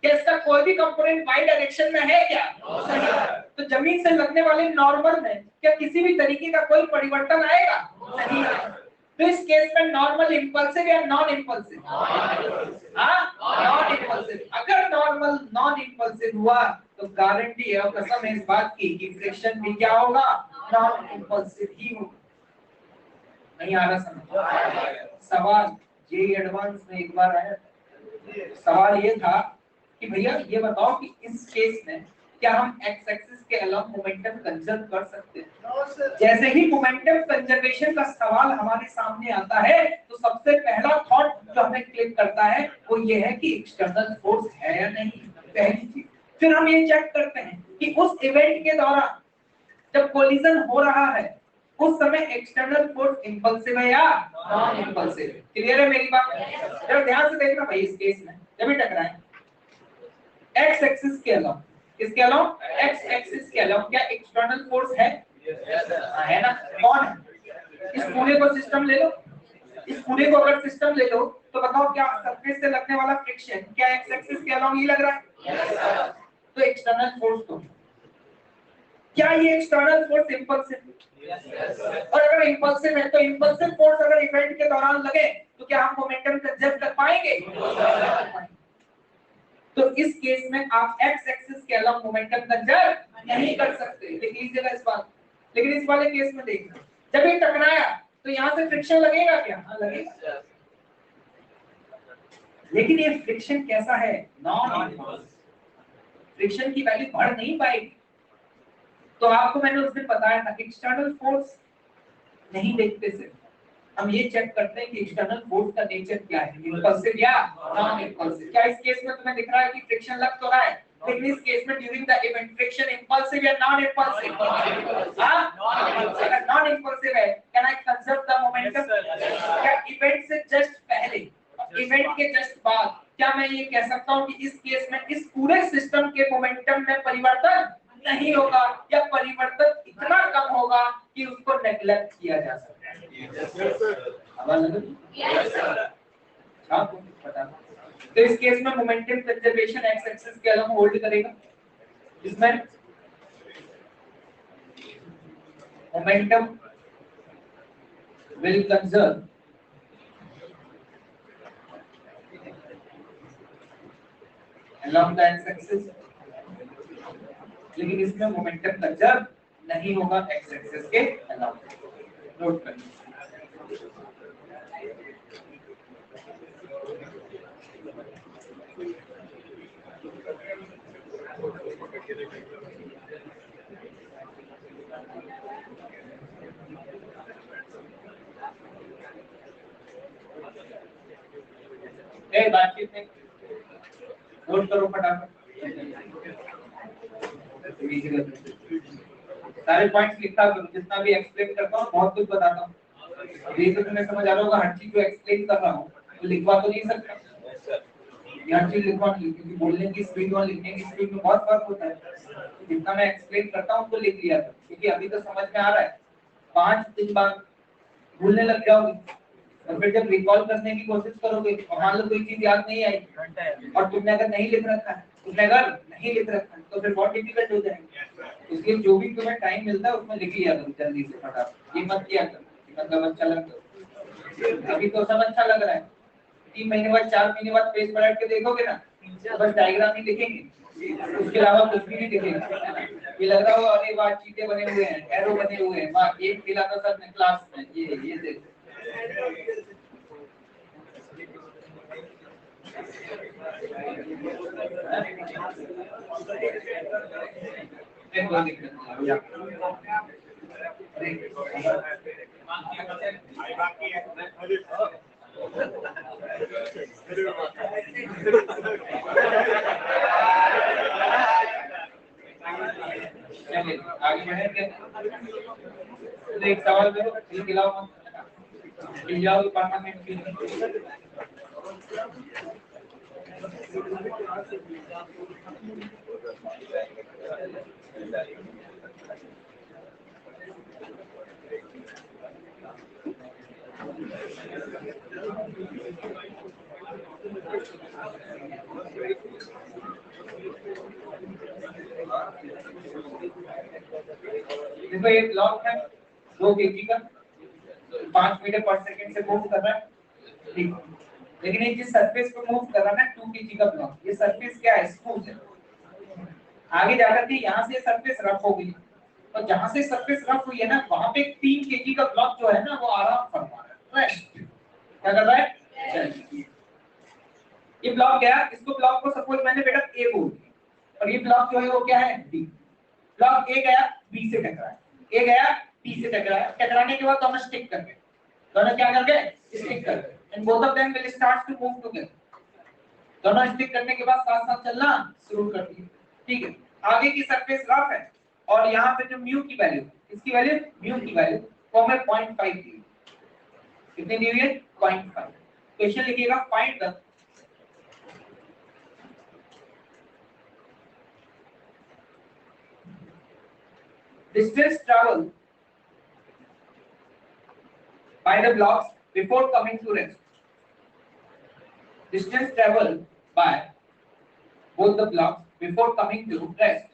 क्या इसका कोई भी कंपोनेंट वाई डायरेक्शन में है क्या? तो जमीन से लगने वाले नॉर्मल में क्या किसी भी तरीके का कोई परिवर्तन आएगा? नहीं। तो इस केस में नॉर्मल इंपल्सिव या नॉन इंपल्सिव? Non impulsive. अगर नॉर्मल नॉन इंपल्सिव हुआ तो गारंटी है और कसम है इस बात की कि फ्रिक्शन भी क्या होगा? नॉन इंपल्सिव ही होगा। नहीं आ रहा समझ? सवाल ये एडवांस में एक बार आया, सवाल ये था कि भैया ये बताओ कि इस केस में क्या हम एक्स एक्सिस के अलोंग मोमेंटम कंजर्व कर सकते हैं? जैसे ही मोमेंटम कंजर्वेशन का सवाल हमारे सामने आता है तो सबसे पहला थॉट जो हमें क्लिक करता है वो ये है कि एक्सटर्नल फोर्स है या नहीं, पहली चीज। फिर हम ये चेक करते हैं कि उस इवेंट के दौरान जब कोलिजन हो रहा है उस समय एक्सटर्नल फोर्स इंपल्सिव है या नॉन इंपल्सिव? क्लियर है मेरी बात? जरा ध्यान से देखना भाई, इस केस में जब ये टकराए एक्स एक्सिस के अलोंग, किसके अलोंग? एक्स एक्सिस के अलोंग क्या एक्सटर्नल फोर्स है? है ना? कौन है? इस पूरे को सिस्टम ले लो, इस पूरे को अगर सिस्टम ले लो तो बताओ क्या सरफेस से लगने वाला फ्रिक्शन क्या एक्स एक्सिस के अलोंग ही लग रहा है? तो एक्सटर्नल फोर्स तो क्या ये एक्सटर्नल फोर्स इंपल्सिव? और अगर इंपल्सिव है तो इंपल्सिव फोर्स अगर इवेंट के दौरान लगे तो क्या हम मोमेंटम कंजर्व कर पाएंगे? तो इस केस में आप एक्स एक्सिस के अलोंग मोमेंटम कंजर्व नहीं कर सकते। लिख लीजिएगा इस बात। लेकिन इस वाले केस में देखना, जब ये टकराया तो यहाँ से फ्रिक्शन लगेगा क्या? हाँ लगेगा। लेकिन ये फ्रिक्शन कैसा है? Non impulsive. फ्रिक्शन की वैल्यू बढ़ नहीं पाएगी। तो आपको मैंने उस दिन बताया था एक्सटर्नल फोर्स नहीं देखते सिर्फ, हम ये चेक करते हैं कि एक्सटर्नल फोर्स का नेचर क्या है, इंपल्सिव या नॉन इंपल्सिव। क्या इस केस में तुम्हें दिख रहा है कि फ्रिक्शन लग तो रहा है? लेकिन इस केस में during the event friction impulsive या नॉन इंपल्सिव? अगर नॉन इंपल्सिव है can I conserve the momentum? क्या इवेंट से जस्ट पहले, इवेंट के जस्ट बाद क्या मैं ये कह सकता हूँ कि इस केस में इस पूरे सिस्टम के मोमेंटम में परिवर्तन नहीं होगा या परिवर्तन इतना कम होगा कि उसको नेग्लेक्ट किया जा सकता है? हाँ तो पता। तो इस केस में मोमेंटम कंजर्वेशन एक्स एक्सिस के अलग होल्ड करेगा, इसमें momentum will conserve along the x axis, लेकिन इसमें मोमेंटम कंजर्व नहीं होगा x एक्सिस के अलावा। नोट करिए। बातचीत में नोट करो फटाफट, सारे पॉइंट्स लिखता करो, जितना भी एक्सप्लेन करता हूँ बहुत कुछ बताता हूँ, ये तो तुम्हें समझ आ रहा होगा। हर चीज को एक्सप्लेन कर रहा हूँ तो लिखवा तो नहीं सकता, हर चीज लिखवा नहीं, क्योंकि बोलने की स्पीड और लिखने की स्पीड में बहुत फर्क होता है। जितना मैं एक्सप्लेन करता हूँ तो लिख लिया था, क्योंकि अभी तो समझ में आ रहा है, 5 दिन बाद भूलने लग जाओगे, और फिर जब रिकॉल करने की कोशिश करोगे और मान लो कोई चीज याद नहीं आई और तुमने अगर नहीं लिख रखा है, तो फिर बहुत डिफिकल्ट हो जाएगा। इसलिए जो भी तुम्हें टाइम मिलता है उसमें लिख लिया करो जल्दी से फटाफट, ये मत किया करो मतलब अच्छा लगता। अभी तो सब अच्छा लग रहा है, 3 महीने बाद 4 महीने बाद पेज पलट के देखोगे ना, तो बस डायग्राम ही दिखेंगे, उसके अलावा कुछ भी नहीं दिखेगा। ये लग रहा होगा अरे वाह चीटे बने हुए हैं, एरो बने हुए हैं, वाह एक मिला था सर ने क्लास में, ये देखो। आगे बढ़े क्या? एक सवाल करो, खिलाओ जाओ पार्लियामेंट की। देखो ये ब्लॉक है 2 kg का, 5 मीटर पर सेकंड से मूव कर रहा है, ठीक। लेकिन ये जिस सरफेस पे मूव कर रहा है ना 2 kg का ब्लॉक, ये सरफेस क्या है? स्मूथ है। आगे जाकर के यहाँ से सरफेस रफ हो गई, और जहां से सरफेस रफ हुई है ना वहां पे 3 kg का ब्लॉक जो है ना वो आराम फरमा रहा है, क्या कर रहा है? ये ब्लॉक गया, इसको ब्लॉक को सपोज मैंने बेटा ए बोल दिया, और ये ब्लॉक जो है वो क्या है? डी। ब्लॉक ए गया बी से टकराया, ए गया बी से टकराया, टकराने के बाद दोनों स्टिक कर गए, दोनों क्या कर गए? स्टिक कर गए, and both of them will start to move together. दोनों स्टिक करने के बाद साथ साथ चलना शुरू कर दिए, ठीक है। आगे की सरफेस रफ है, और यहाँ पे जो म्यू की वैल्यू, इसकी वैल्यू म्यू की वैल्यू वो हमें 0.5 दी, कितनी दी हुई है? 0.5। क्वेश्चन लिखिएगा find the distance traveled by the blocks before coming to rest. Distance traveled by both the blocks before coming to rest.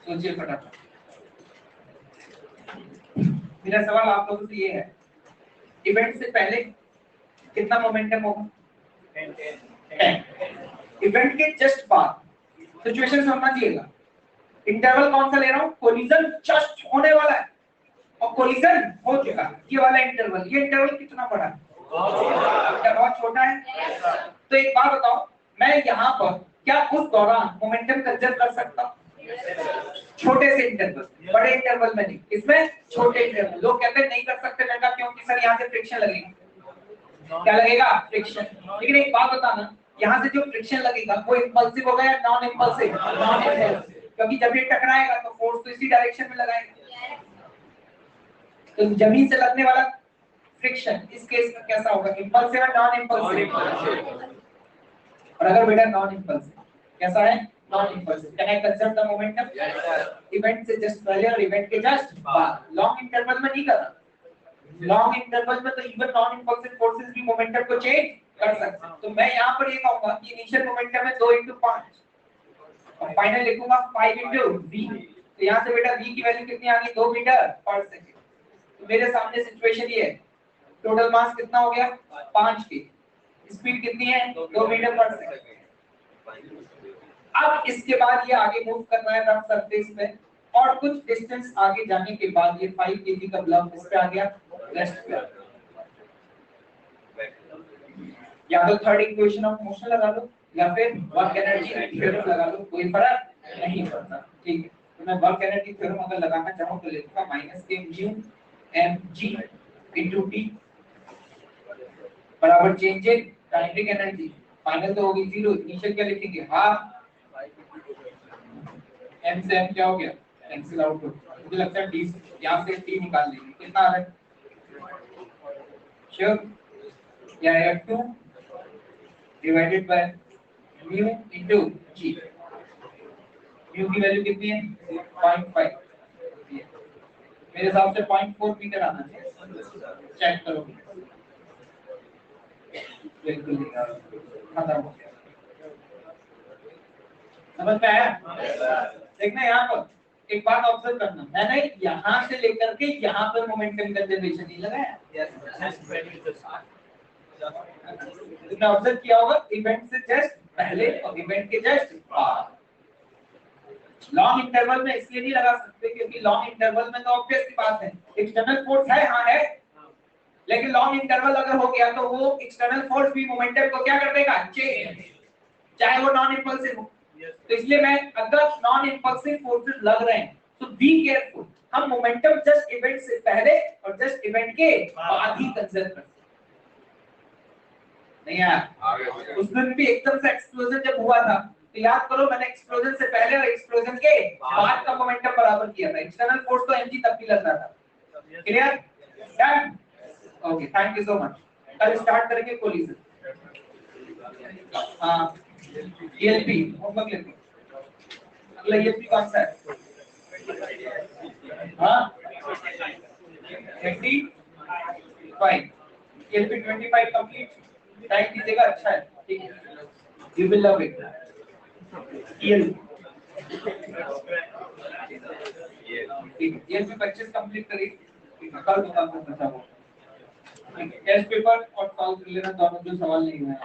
सोचिए फटाफट। मेरा सवाल आप लोगों से ये है, इवेंट से पहले कितना मोमेंटम होगा? 10। इवेंट के जस्ट बाद सिचुएशन समझिएगा, इंटरवल कौन सा ले रहा हूँ? कोलिजन जस्ट होने वाला है और कोलिजन हो चुका, ये वाला इंटरवल। ये इंटरवल कितना बड़ा है? क्या बहुत छोटा है? तो एक बात बताओ, मैं यहाँ पर क्या उस दौरान मोमेंटम कंजर्व कर सकता हूँ? छोटे से इंटरवल, बड़े इंटरवल में नहीं, इसमें छोटे इंटरवल। लोग कहते हैं नहीं कर सकते, मैंने कहा क्योंकि सर यहाँ से फ्रिक्शन लगेगा। क्या लगेगा? फ्रिक्शन। लेकिन एक बात बताना, यहाँ से जो फ्रिक्शन लगेगा वो इंपल्सिव होगा या नॉन इंपल्सिव? नॉन इंपल्सिव, क्योंकि जब ये टकराएगा तो फोर्स तो इसी डायरेक्शन में लगाएगा। तो जमीन से लगने वाला फ्रिक्शन इस केस में कैसा होगा? इंपल्सिव या नॉन इंपल्सिव? और अगर बेटा नॉन इंपल्सिव कैसा है? Non impulsive. Can I consider the momentum? Event से जस्ट पहले और इवेंट के जस्ट बाद। लॉन्ग इंटरवल में नहीं करना। लॉन्ग इंटरवल में तो इवन नॉन इंपल्सिव फोर्सेस भी मोमेंटम को चेंज कर सकते हैं। तो मैं यहाँ पर ये कहूंगा कि इनिशियल मोमेंटम है 2 × 5 और फाइनल लिखूंगा 5 × v। तो यहाँ से बेटा v की वैल्यू कितनी आ गई? 2 मीटर पर सेकंड। तो मेरे सामने सिचुएशन ये है, टोटल मास कितना हो गया? 5 के, स्पीड कितनी है? 2 मीटर पर सेकंड। अब इसके बाद ये आगे मूव कर रहा है रफ सरफेस पे और कुछ डिस्टेंस आगे जाने के बाद ये 5 kg का ब्लॉक इस पे आ गया रेस्ट पे। या तो थर्ड इक्वेशन ऑफ मोशन लगा लो या फिर वर्क एनर्जी थ्योरम लगा लो, कोई फर्क नहीं पड़ता। ठीक है, तो मैं वर्क एनर्जी थ्योरम अगर लगाना चाहूं तो लिखूंगा -k म्यू mg * t बराबर change in kinetic energy. Final तो होगी 0, इनिशियल क्या लिखेंगे? हाफ m से m क्या हो गया? कैंसिल आउट हो। मुझे लगता है d यहां से t निकाल लेंगे। कितना आ रहा है? श्योर? क्या है? 2 divided by mu into g। Mu की वैल्यू कितनी है? 0.5। मेरे हिसाब से 0.4 मीटर आना चाहिए। चेक करो। बिल्कुल खत्म हो गया। समझ में आया? देखना यहाँ पर एक बात ऑब्जर्व करना, मैंने यहाँ से लेकर के यहाँ पर मोमेंटम कंजर्वेशन नहीं लगाया। तुमने ऑब्जर्व किया होगा इवेंट से जस्ट पहले और इवेंट के जस्ट बाद। लॉन्ग इंटरवल में इसलिए नहीं लगा सकते क्योंकि लॉन्ग इंटरवल में तो ऑब्वियस सी बात है एक्सटर्नल फोर्स है, हाँ है, लेकिन लॉन्ग इंटरवल अगर हो गया तो वो एक्सटर्नल फोर्स भी मोमेंटम को क्या कर देगा? चेंज, चाहे वो नॉन इंपल्सिव हो। तो इसलिए मैं अगर नॉन इंपल्सिव फोर्सेस लग रहे हैं तो बी केयरफुल, हम मोमेंटम जस्ट इवेंट से पहले और जस्ट इवेंट के बाद ही कंसीडर करते हैं। नहीं यार, उस दिन भी एकदम से एक्सप्लोजन जब हुआ था तो याद करो मैंने एक्सप्लोजन से पहले और एक्सप्लोजन के बाद का मोमेंटम बराबर किया था। एक्सटर्नल फोर्स तो mg तब भी लग रहा था। Clear? Done? Okay, thank you so much. कल स्टार्ट करेंगे कोलिजन। हां, ELP होमवर्क लेते हैं। अगला ELP कौन सा है? हां, 25। ELP 25 complete. टाइम दीजिएगा, अच्छा है, ठीक है। You will love it. ELP 25 complete करिए। कल बता आपको बचा वो। टेस्ट पेपर और सॉल्व कर लेना दोनों, जो सवाल नहीं हुए हैं।